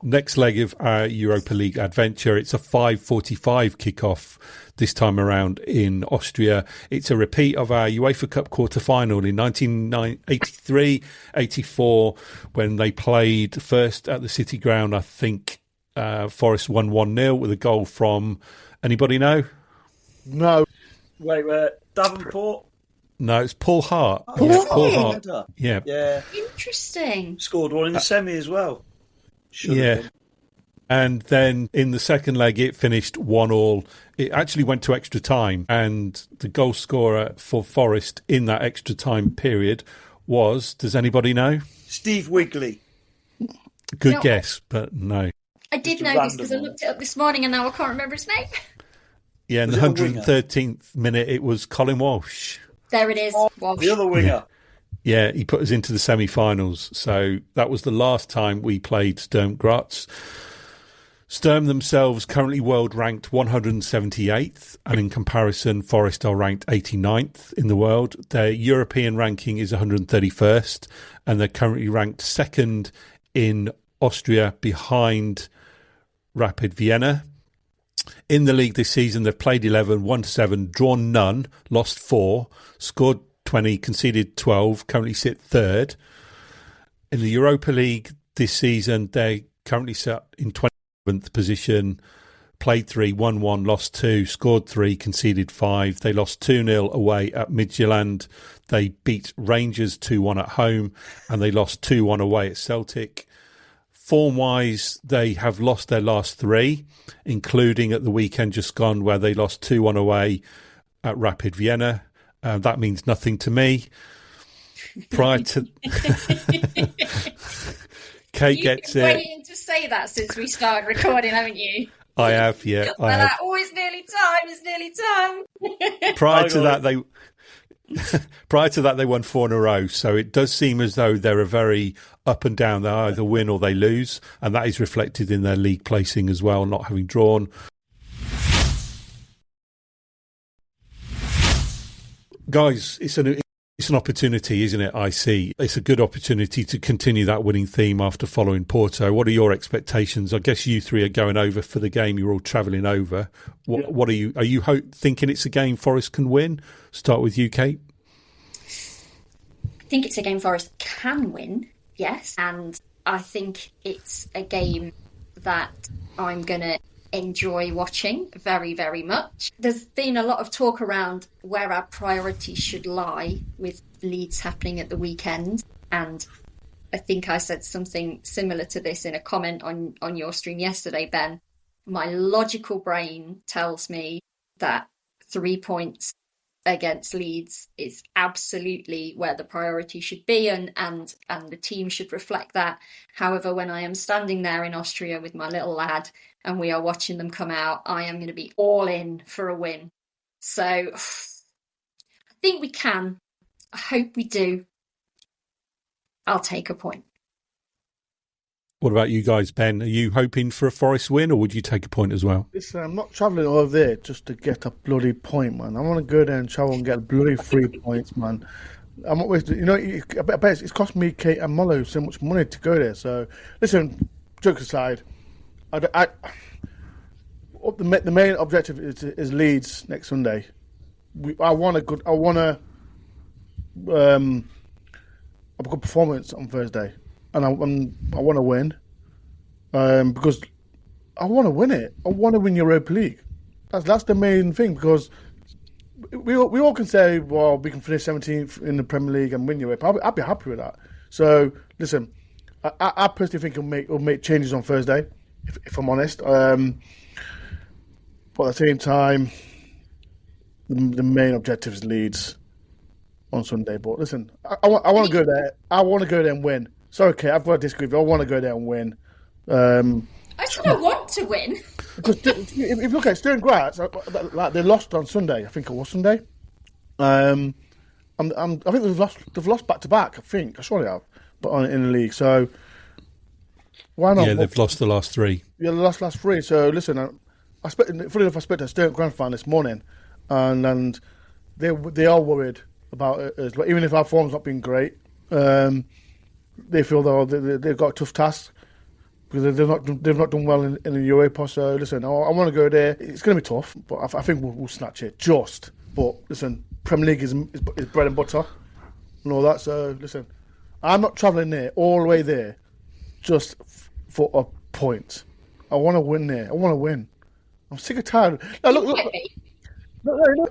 Speaker 5: Next leg of our Europa League adventure. It's a 5:45 kickoff this time around in Austria. It's a repeat of our UEFA Cup quarter-final in 1983-84 when they played first at the City Ground. I think Forest won 1-0 with a goal from... Anybody know?
Speaker 7: No.
Speaker 6: Wait, Davenport?
Speaker 5: No, it's Paul Hart.
Speaker 6: Paul Hart.
Speaker 5: Yeah.
Speaker 8: Interesting.
Speaker 6: Scored one in the semi as well.
Speaker 5: Yeah. And then in the second leg, it finished 1-1. It actually went to extra time, and the goal scorer for Forest in that extra time period was, does anybody know?
Speaker 6: Steve Wigley.
Speaker 5: Good guess, but no.
Speaker 8: I did know this because I looked it up this morning and now I can't remember his name.
Speaker 5: Yeah, in the 113th minute, it was Colin Walsh.
Speaker 8: There it is. Walsh.
Speaker 6: The other winger.
Speaker 5: Yeah, he put us into the semi-finals. So that was the last time we played Sturm Graz. Sturm themselves currently world ranked 178th, and in comparison, Forest are ranked 89th in the world. Their European ranking is 131st, and they're currently ranked second in Austria behind Rapid Vienna. In the league this season, they've played 11, won 7, drawn none, lost 4, scored 20, conceded 12, currently sit third. In the Europa League this season, they currently sit in 27th position, played 3, won 1, lost 2, scored 3, conceded 5. They lost 2-0 away at Midtjylland. They beat Rangers 2-1 at home, and they lost 2-1 away at Celtic. Form-wise, they have lost their last 3, including at the weekend just gone where they lost 2-1 away at Rapid Vienna. That means nothing to me. Prior to... Kate gets it.
Speaker 8: You've been waiting to say that since we started recording, haven't you?
Speaker 5: I have, yeah. I have.
Speaker 8: It's nearly time.
Speaker 5: Prior to that, they won 4 in a row. So it does seem as though they're a very up and down. They either win or they lose, and that is reflected in their league placing as well, not having drawn. Guys, it's an opportunity, isn't it? I see. It's a good opportunity to continue that winning theme after following Porto. What are your expectations? I guess you three are going over for the game. You're all travelling over. What are you? Are you thinking it's a game Forest can win? Start with you, Kate.
Speaker 8: I think it's a game Forest can win, yes, and I think it's a game that I'm going to enjoy watching very, very much. There's been a lot of talk around where our priorities should lie with Leeds happening at the weekend, and I think I said something similar to this in a comment on your stream yesterday, Ben. My logical brain tells me that 3 points against Leeds is absolutely where the priority should be, and the team should reflect that. However, when I am standing there in Austria with my little lad and we are watching them come out, I am going to be all in for a win. So I think we can. I hope we do. I'll take a point.
Speaker 5: What about you guys, Ben? Are you hoping for a Forest win, or would you take a point as well?
Speaker 7: Listen, I'm not travelling over there just to get a bloody point, man. I want to go there and travel and get bloody 3 points, man. I'm not wasting, I bet it's cost me, Kate and Mollo, so much money to go there. So, listen, jokes aside, the main objective is Leeds next Sunday. I want a good performance on Thursday. And I want to win, because I want to win it. I want to win Europa League. That's the main thing, because we all can say, well, we can finish 17th in the Premier League and win Europa. I'll be happy with that. So listen, I personally think we'll make changes on Thursday, if I'm honest. But at the same time, the main objective is Leeds on Sunday. But listen, I want to go there. I want to go there and win. Sorry, Kate, I've got to disagree with you. I want to go there and win.
Speaker 8: I don't want to win.
Speaker 7: Because if you look at Sturm Graz, like they lost on Sunday. I think it was Sunday. I think they've lost back to back. I think I surely have, but in the league. So why not?
Speaker 5: Yeah, they've lost the last three.
Speaker 7: Yeah, the last three. So listen, funny enough, I spoke to a Sturm Graz fan this morning, and they are worried about it as well. Even if our form's not been great, they feel they've got a tough task. Because they've not done well in the Europa. So listen, I want to go there. It's going to be tough, but I think we'll snatch it. But listen, Premier League is bread and butter and all that. So listen, I'm not travelling there all the way there just for a point. I want to win there. I want to win. I'm sick of tired. Now, look.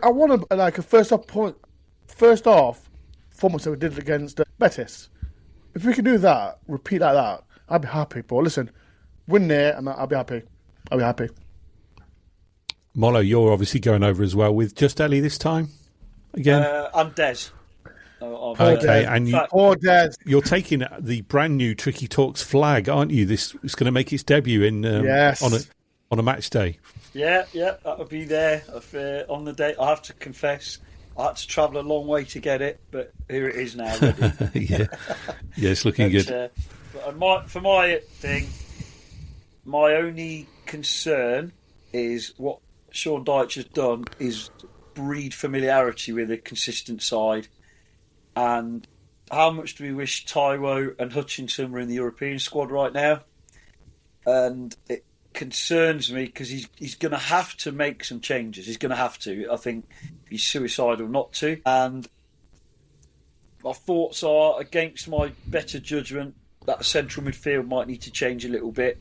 Speaker 7: I want to like a first off performance that we did against Betis. If we can do that, repeat like that. I'd be happy, but listen, win there and I'll be happy.
Speaker 5: Mollo, you're obviously going over as well with just Ellie this time again?
Speaker 6: I'm Des.
Speaker 5: Okay, and
Speaker 7: you're
Speaker 5: taking the brand new Tricky Talks flag, aren't you? This is going to make its debut in on a match day.
Speaker 6: Yeah, that would be there on the day. I have to confess, I had to travel a long way to get it, but here it is now.
Speaker 5: Yeah, it's looking good.
Speaker 6: For my thing, my only concern is what Sean Dyche has done is breed familiarity with a consistent side. And how much do we wish Taiwo and Hutchinson were in the European squad right now? And it concerns me because he's going to have to make some changes. He's going to have to. I think he's suicidal not to. And my thoughts are, against my better judgment, that central midfield might need to change a little bit.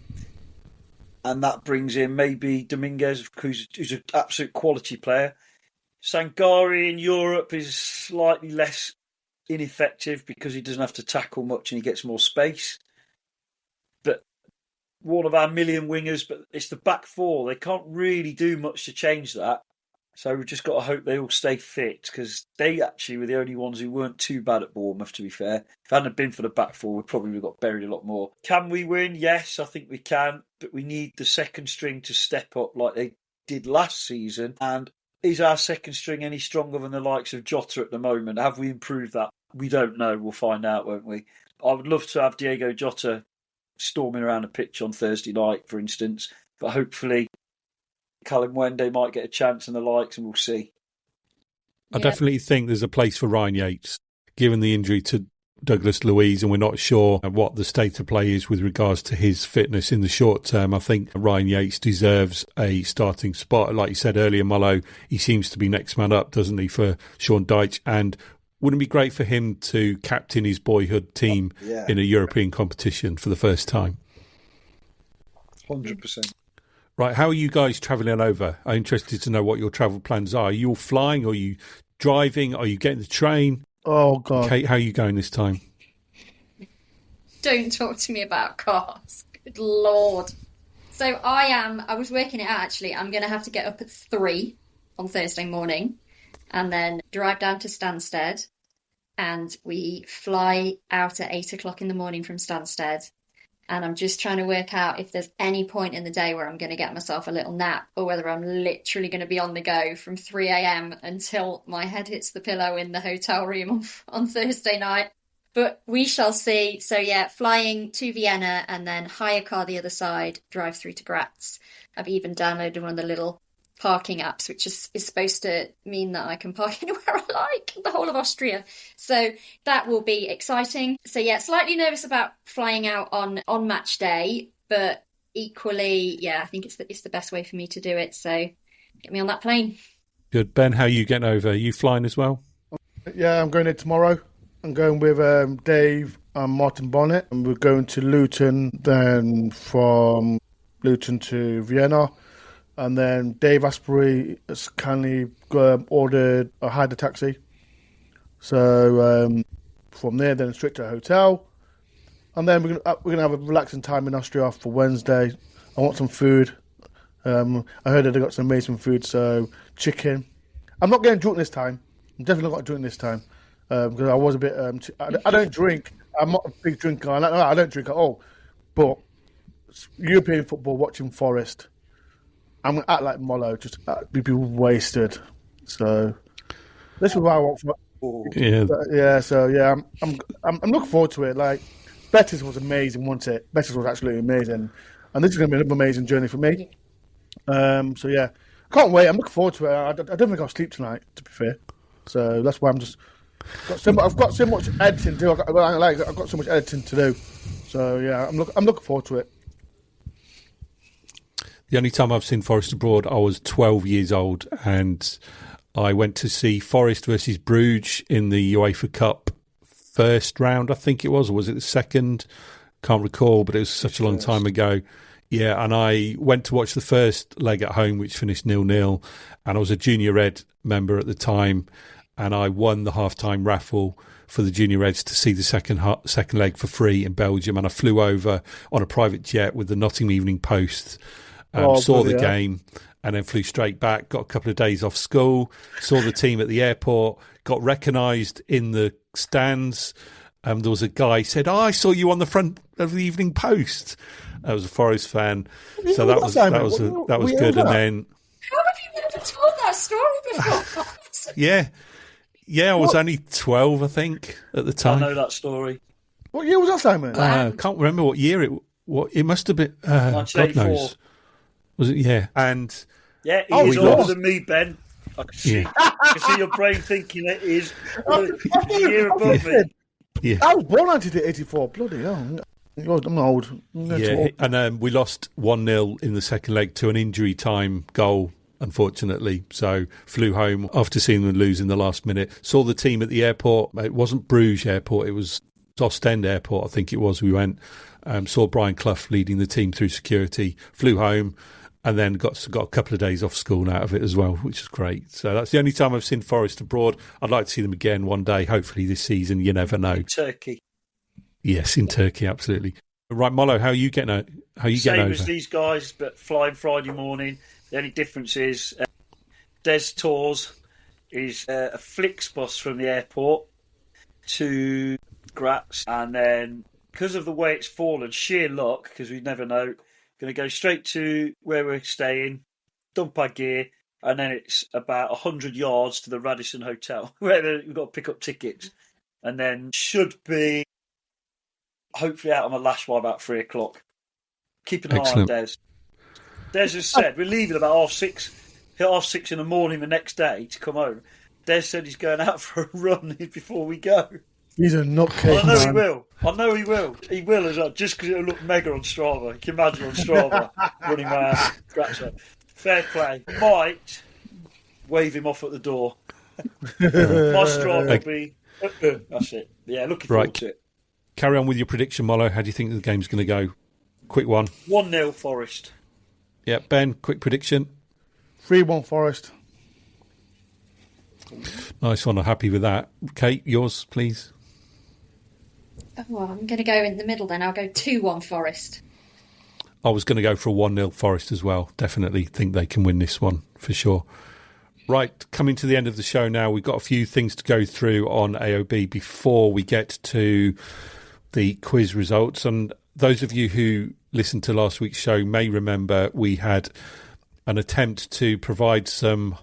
Speaker 6: And that brings in maybe Dominguez, who's an absolute quality player. Sangari in Europe is slightly less ineffective because he doesn't have to tackle much and he gets more space. But one of our million wingers, but it's the back four. They can't really do much to change that. So we've just got to hope they all stay fit because they actually were the only ones who weren't too bad at Bournemouth, to be fair. If it hadn't been for the back four, we probably would have got buried a lot more. Can we win? Yes, I think we can. But we need the second string to step up like they did last season. And is our second string any stronger than the likes of Jota at the moment? Have we improved that? We don't know. We'll find out, won't we? I would love to have Diego Jota storming around a pitch on Thursday night, for instance. But hopefully Callum Wende might get a chance and the likes, and we'll see.
Speaker 5: I definitely think there's a place for Ryan Yates, given the injury to Douglas Luiz, and we're not sure what the state of play is with regards to his fitness in the short term. I think Ryan Yates deserves a starting spot. Like you said earlier, Mollo, he seems to be next man up, doesn't he, for Sean Dyche? And wouldn't it be great for him to captain his boyhood team in a European competition for the first time?
Speaker 6: 100%.
Speaker 5: Right, how are you guys travelling over? I'm interested to know what your travel plans are. Are you all flying? Are you driving? Are you getting the train?
Speaker 7: Oh, God.
Speaker 5: Kate, how are you going this time?
Speaker 8: Don't talk to me about cars. Good Lord. So I was working it out, actually. I'm going to have to get up at 3 on Thursday morning and then drive down to Stansted. And we fly out at 8 o'clock in the morning from Stansted. And I'm just trying to work out if there's any point in the day where I'm going to get myself a little nap or whether I'm literally going to be on the go from 3 a.m. until my head hits the pillow in the hotel room on Thursday night. But we shall see. So, yeah, flying to Vienna and then hire a car the other side, drive through to Graz. I've even downloaded one of the little parking apps, which is supposed to mean that I can park anywhere I like, the whole of Austria. So that will be exciting. So yeah, slightly nervous about flying out on match day, but equally, yeah, I think it's the best way for me to do it. So get me on that plane.
Speaker 5: Good. Ben, how are you getting over? Are you flying as well?
Speaker 7: Yeah, I'm going there tomorrow. I'm going with Dave and Martin Bonnet, and we're going to Luton, then from Luton to Vienna. And then Dave Asprey has kindly ordered a hired a taxi. So from there, then straight to a hotel. And then we're gonna have a relaxing time in Austria for Wednesday. I want some food. I heard that they got some amazing food, so chicken. I'm not getting drunk this time. I'm definitely not drunk this time because I was a bit. I don't drink. I'm not a big drinker. I don't drink at all. But European football, watching Forest. I'm going to act like Mollo, just be wasted. So this is what I want for. I'm looking forward to it. Like Betis was amazing, wasn't it? Betis was absolutely amazing, and this is going to be another amazing journey for me. Can't wait. I'm looking forward to it. I don't think I'll sleep tonight, to be fair. So that's why I'm just. I've got so much editing to do. I've got so much editing to do. So yeah, I'm looking forward to it.
Speaker 5: The only time I've seen Forest abroad, I was 12 years old, and I went to see Forest versus Bruges in the UEFA Cup first round, I think it was, or was it the second? Can't recall, but it was such a long time ago. Yeah, and I went to watch the first leg at home, which finished 0-0, and I was a Junior Red member at the time, and I won the half-time raffle for the Junior Reds to see the second leg for free in Belgium, and I flew over on a private jet with the Nottingham Evening Post, saw the game, and then flew straight back, got a couple of days off school, saw the team at the airport, got recognised in the stands. There was a guy said, I saw you on the front of the Evening Post. I was a Forest fan, so that was good. And then,
Speaker 8: how have you never told that story before?
Speaker 5: I was only 12, I think, at the time.
Speaker 6: I know that story.
Speaker 7: What year was that, Simon?
Speaker 5: Can't remember what year it must have been. God knows. Was it? Yeah, and
Speaker 6: he's older than me, Ben. I can see your brain thinking it is a year above me.
Speaker 7: Yeah. I was born in 1984. Bloody hell. I'm old.
Speaker 5: And we lost 1-0 in the second leg to an injury time goal, unfortunately. So flew home after seeing them lose in the last minute. Saw the team at the airport. It wasn't Bruges Airport. It was Ostend Airport, I think it was. We went, saw Brian Clough leading the team through security, flew home, and then got a couple of days off school out of it as well, which is great. So that's the only time I've seen Forest abroad. I'd like to see them again one day, hopefully this season. You never know.
Speaker 6: Turkey.
Speaker 5: Yes, in Turkey, absolutely. Right, Mollo, how are you getting over?
Speaker 6: Same as these guys, but flying Friday morning. The only difference is Des Tours is a Flixbus from the airport to Graz, and then because of the way it's fallen, sheer luck, because we never know, going to go straight to where we're staying, dump our gear, and then it's about 100 yards to the Radisson Hotel, where we've got to pick up tickets, and then should be hopefully out on the lash by about 3 o'clock. Keep an eye on Des. Des has said we're leaving about half six in the morning the next day to come home. Des said he's going out for a run before we go.
Speaker 7: He's a nutcase.
Speaker 6: I know he will. He will as well, just because it'll look mega on Strava. You can imagine on Strava running around, scratch up. Fair play. Might wave him off at the door. My Strava will be. That's it. Yeah, looking forward to it.
Speaker 5: Carry on with your prediction, Mollo. How do you think the game's going to go? Quick one.
Speaker 6: 1-0 Forest.
Speaker 5: Yeah, Ben, quick prediction.
Speaker 7: 3-1 Forest.
Speaker 5: Nice one. I'm happy with that. Kate, yours, please.
Speaker 8: Oh, I'm going to go in the middle then. I'll go 2-1 Forest.
Speaker 5: I was going to go for a 1-0 Forest as well. Definitely think they can win this one for sure. Right, coming to the end of the show now. We've got a few things to go through on AOB before we get to the quiz results. And those of you who listened to last week's show may remember we had an attempt to provide some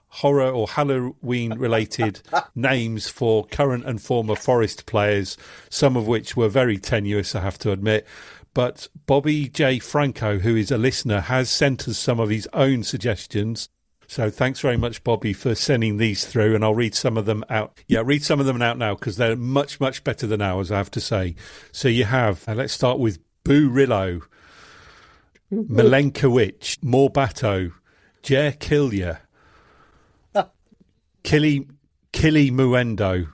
Speaker 5: horror or Halloween-related names for current and former Forest players, some of which were very tenuous, I have to admit. But Bobby J. Franco, who is a listener, has sent us some of his own suggestions. So thanks very much, Bobby, for sending these through, and I'll read some of them out. Yeah, read some of them out now, because they're much, much better than ours, I have to say. So you have, let's start with Burillo, Milenkovic, Morbato, Jer Killia, Kili Muendo.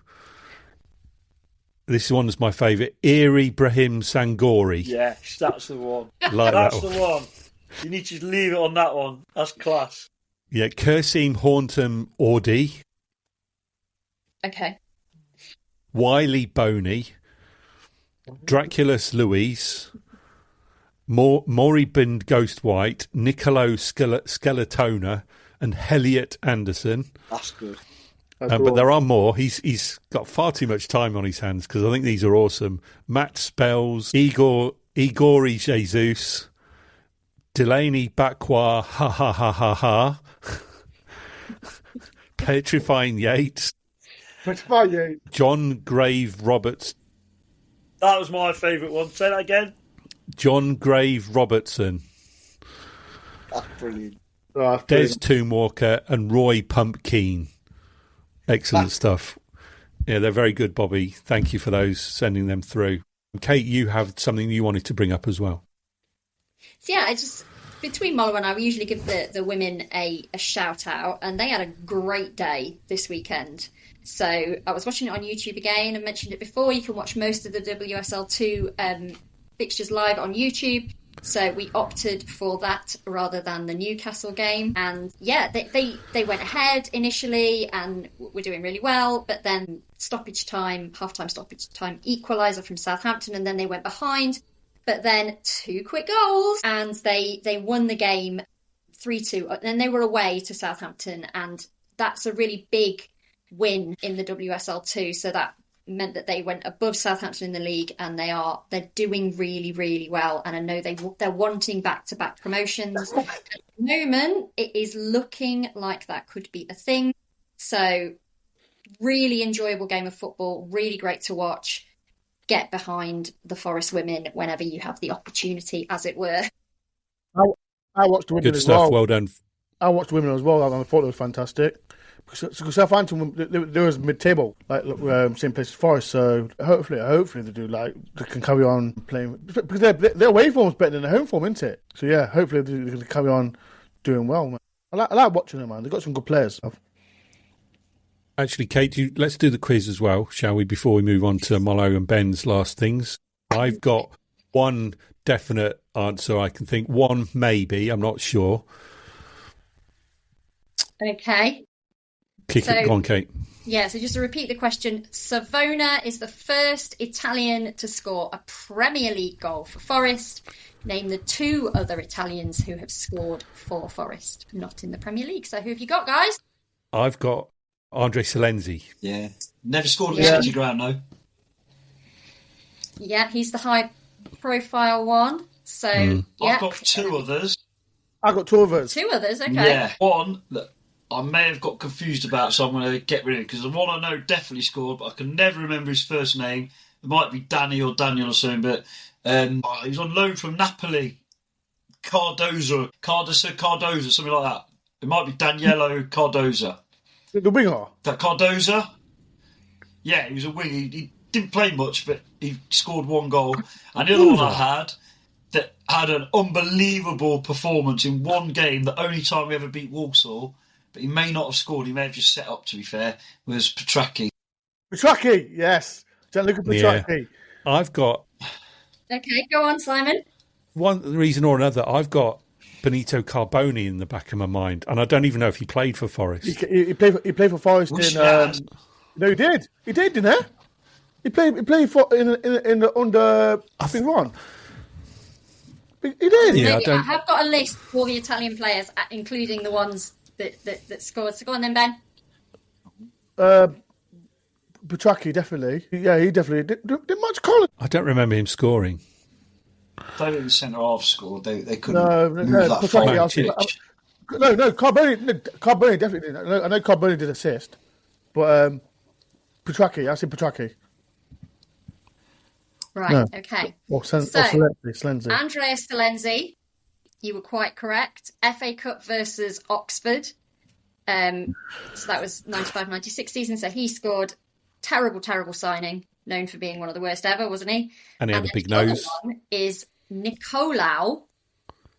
Speaker 5: This one's my favourite. Iri Brahim Sangori.
Speaker 6: Yes, that's the one.
Speaker 5: That's
Speaker 6: the one. You need to leave it on that one. That's class.
Speaker 5: Yeah, Kersim Horntum Ordi.
Speaker 8: Okay.
Speaker 5: Wiley Boney. Draculus Louise. Moribund Ghost White. Nicolo Skeletona. And Heliot Anderson.
Speaker 6: That's good.
Speaker 5: But there are more. He's got far too much time on his hands, because I think these are awesome. Matt Spells, Igor Igori Jesus, Delaney Bakwa, ha ha ha ha ha, Petrifying Yates, John Grave Roberts.
Speaker 6: That was my favourite one. Say that again.
Speaker 5: John Grave Robertson.
Speaker 6: That's brilliant.
Speaker 5: Des Tombwalker and Roy Pumpkin. Excellent stuff. Yeah, they're very good, Bobby. Thank you for those, sending them through. Kate, you have something you wanted to bring up as well.
Speaker 8: So yeah, between Mollo and I, we usually give the women a shout out, and they had a great day this weekend. So I was watching it on YouTube again. I mentioned it before. You can watch most of the WSL2 fixtures live on YouTube. So we opted for that rather than the Newcastle game. And yeah, they went ahead initially and were doing really well. But then half-time stoppage time equaliser from Southampton, and then they went behind. But then 2 quick goals, and they won the game 3-2. And then they were away to Southampton, and that's a really big win in the WSL2. So that meant that they went above Southampton in the league, and they're doing really, really well. And I know they're wanting back-to-back promotions. At the moment, it is looking like that could be a thing. So really enjoyable game of football, really great to watch. Get behind the Forest women whenever you have the opportunity, as it were.
Speaker 7: I watched the women
Speaker 5: Good
Speaker 7: as
Speaker 5: stuff,
Speaker 7: well.
Speaker 5: well done.
Speaker 7: I watched the women as well, and I thought it was fantastic. Because Southampton, there was mid-table, same place as Forest. So hopefully they do they can carry on playing, because their away form's better than their home form, isn't it? So yeah, hopefully they can carry on doing well. Man. I like watching them, man. They've got some good players.
Speaker 5: Actually, Kate, let's do the quiz as well, shall we? Before we move on to Mollo and Ben's last things, I've got one definite answer. I can think one maybe. I'm not sure.
Speaker 8: Okay.
Speaker 5: Go on, Kate.
Speaker 8: Yeah, so just to repeat the question, Savona is the first Italian to score a Premier League goal for Forest. Name the 2 other Italians who have scored for Forest, not in the Premier League. So who have you got, guys?
Speaker 5: I've got Andre Salenzi.
Speaker 11: Yeah. Never scored at City ground, no.
Speaker 8: Yeah, he's the high-profile one. So,
Speaker 11: I've got 2 others.
Speaker 7: I've got 2 others.
Speaker 8: 2 others, okay.
Speaker 11: Yeah. One that I may have got confused about, so I'm going to get rid of it, because the one I know definitely scored, but I can never remember his first name. It might be Danny or Daniel or something, but he was on loan from Napoli. Cardoza, something like that. It might be Daniello Cardoza.
Speaker 7: The winger?
Speaker 11: That Cardoza? Yeah, he was a winger. He didn't play much, but he scored 1 goal. And the other one I had, that had an unbelievable performance in 1 game, the only time we ever beat Walsall, but he may not have scored, he may have just set up, to be fair, was Petracchi.
Speaker 7: Petracchi, yes. Gianluca Petracchi.
Speaker 5: Yeah. I've got...
Speaker 8: Okay, go on, Simon.
Speaker 5: One reason or another, I've got Benito Carboni in the back of my mind, and I don't even know if he played for Forest.
Speaker 7: He played for Forest no, he did. He did, didn't he? He played for in the under, I think, Ron. He did.
Speaker 8: Yeah, I have got a list for all the Italian players, including the ones that scored. So go on then, Ben.
Speaker 7: Petracchi, definitely. Yeah, he definitely did much Colin.
Speaker 5: I don't remember him scoring.
Speaker 11: They didn't centre half scored. They couldn't move that
Speaker 7: Petracchi,
Speaker 11: far.
Speaker 7: No, Carboni definitely did. I know Carboni did assist, but Petracchi, I see Petracchi.
Speaker 8: Right,
Speaker 7: no.
Speaker 8: Okay.
Speaker 7: Salenzi.
Speaker 8: Andrea Salenzi, you were quite correct. FA Cup versus Oxford. So that was 95-96 season. So he scored. Terrible signing. Known for being one of the worst ever, wasn't he?
Speaker 5: And he had a big nose.
Speaker 8: The other one is Nicolau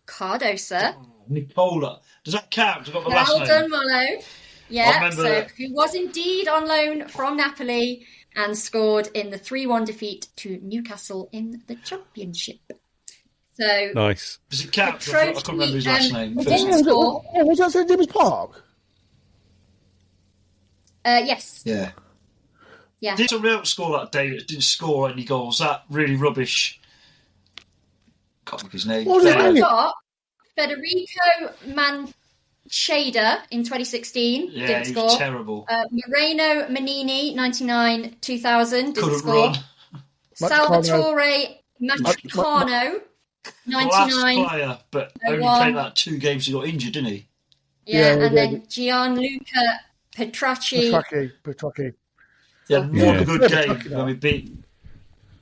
Speaker 8: Cardosa.
Speaker 11: Nicola. Does that count? I've got the last name.
Speaker 8: Well done, Mollo. Yeah, so who was indeed on loan from Napoli and scored in the 3-1 defeat to Newcastle in the Championship. So
Speaker 5: nice.
Speaker 11: Does it count? I can't remember his last name.
Speaker 7: Was that St James Park?
Speaker 8: Yes.
Speaker 11: Yeah.
Speaker 8: Yeah.
Speaker 11: Did somebody else score that day that didn't score any goals? That really rubbish. Can't think his name.
Speaker 8: I've got Federico Mancheda in 2016.
Speaker 11: Yeah,
Speaker 8: didn't
Speaker 11: he
Speaker 8: score.
Speaker 11: was terrible.
Speaker 8: Moreno Manini, 99-2000, didn't
Speaker 11: Couldn't
Speaker 8: score.
Speaker 11: run.
Speaker 8: Salvatore Machicano, 99.
Speaker 11: Class player, but only
Speaker 8: 01.
Speaker 11: played about 2 games. He got injured, didn't he?
Speaker 8: Yeah, and then Gianluca Petracchi.
Speaker 11: Yeah, one good game when we beat.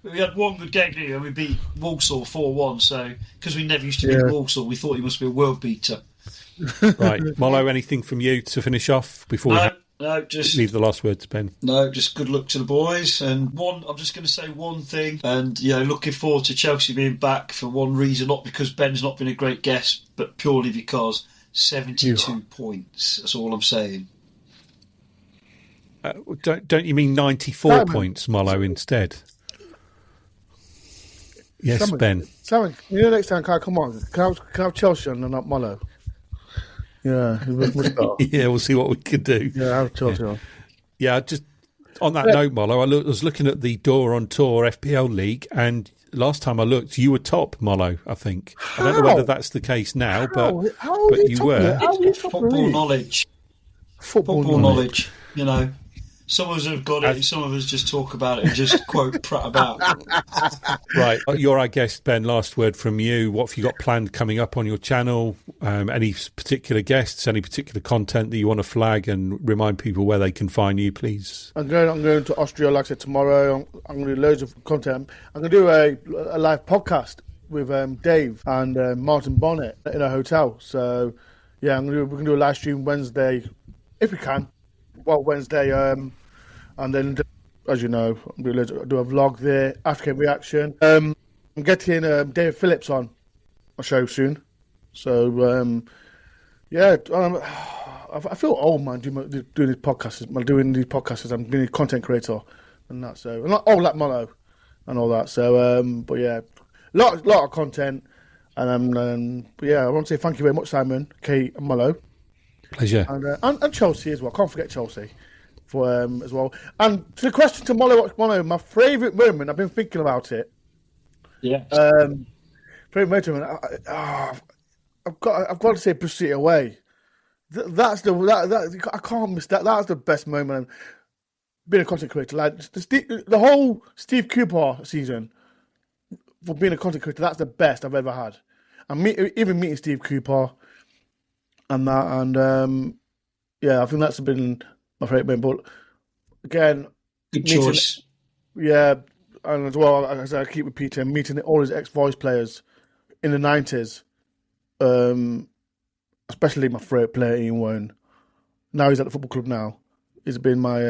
Speaker 11: We had one good game, didn't we? When we beat Walsall 4-1. So because we never used to beat Walsall, we thought he must be a world beater.
Speaker 5: Right, Mollo, anything from you to finish off before
Speaker 11: No, just
Speaker 5: leave the last word to Ben?
Speaker 11: No, just good luck to the boys. And I'm just going to say one thing, and looking forward to Chelsea being back for one reason, not because Ben's not been a great guest, but purely because 72 points. That's all I'm saying.
Speaker 5: Don't you mean 94 points, Mollo, instead? Yes, Simon, Ben.
Speaker 7: Simon, next time, come on. Can I have Chelsea and not Mollo? Yeah,
Speaker 5: yeah, we'll see what we can do.
Speaker 7: Yeah, I'll have Chelsea.
Speaker 5: Yeah, just on that note, Mollo, I was looking at the Dour On Tour FPL League, and last time I looked, you were top, Mollo, I think. I don't know whether that's the case now, but you were.
Speaker 11: It's football knowledge. Football knowledge, Some of us have got it, some of us just talk about it and just quote prat about.
Speaker 5: Right, you're our guest, Ben. Last word from you. What have you got planned coming up on your channel? Any particular guests, any particular content that you want to flag and remind people where they can find you, please? I'm
Speaker 7: going to Austria, like I said, tomorrow. I'm going to do loads of content. I'm going to do a live podcast with Dave and Martin Bonnet in a hotel. So, yeah, we're going to do a live stream Wednesday, if we can. Well, Wednesday, and then, as you know, I'm going to do a vlog there, African reaction. I'm getting David Phillips on a show soon. So, I feel old, man, doing these podcasts. I'm being a content creator and that. So, and not all like Mollo and all that. So, but yeah, lot of content. And but yeah, I want to say thank you very much, Simon, Kate, and Mollo.
Speaker 5: Pleasure.
Speaker 7: And Chelsea as well. Can't forget Chelsea for as well. And to the question to Mollo, my favourite moment, I've been thinking about it.
Speaker 11: Yeah.
Speaker 7: Favourite moment, I've got to say Bristol City away. I can't miss that. That's the best moment. Being a content creator, like the whole Steve Cooper season, for being a content creator, that's the best I've ever had. And even meeting Steve Cooper. And that, and I think that's been my favourite moment. But again,
Speaker 11: good choice.
Speaker 7: Yeah, and as well, as I keep repeating, meeting all his ex-Voice players in the 90s, especially my favourite player, Ian Woan. Now he's at the football club now. He's been my,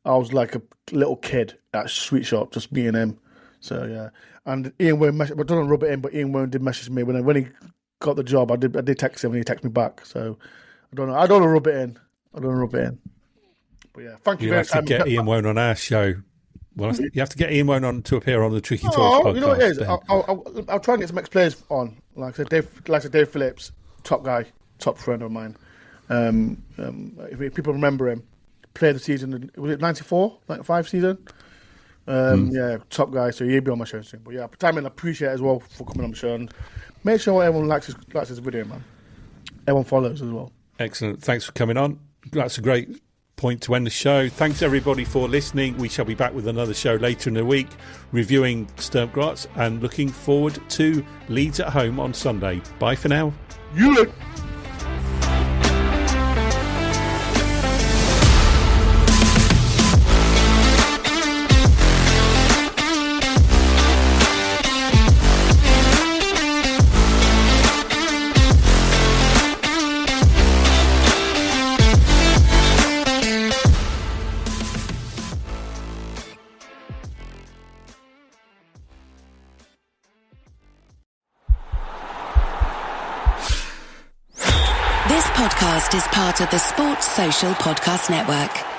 Speaker 7: I was like a little kid at Sweet Shop, just meeting him. So, yeah. And Ian Woan, I don't rub it in, but Ian Woan did message me when he got the job. I did text him and he texted me back. So I don't want to rub it in. But yeah, thank you very much.
Speaker 5: You have to get Ian Woan on our show. Well, you have to get Ian Woan on to appear on the Tricky Talks podcast.
Speaker 7: You know what it is? I'll try and get some ex-players on. Like I said, Dave Phillips, top guy, top friend of mine. If people remember him, played the season, was it 94, 95 season? Yeah, top guy. So he'll be on my show soon. But yeah, Simon, I appreciate it as well for coming on the show. And make sure everyone likes this video, man. Everyone follows as well.
Speaker 5: Excellent. Thanks for coming on. That's a great point to end the show. Thanks, everybody, for listening. We shall be back with another show later in the week, reviewing Sturm Graz and looking forward to Leeds at home on Sunday. Bye for now.
Speaker 12: This podcast is part of the Sports Social Podcast Network.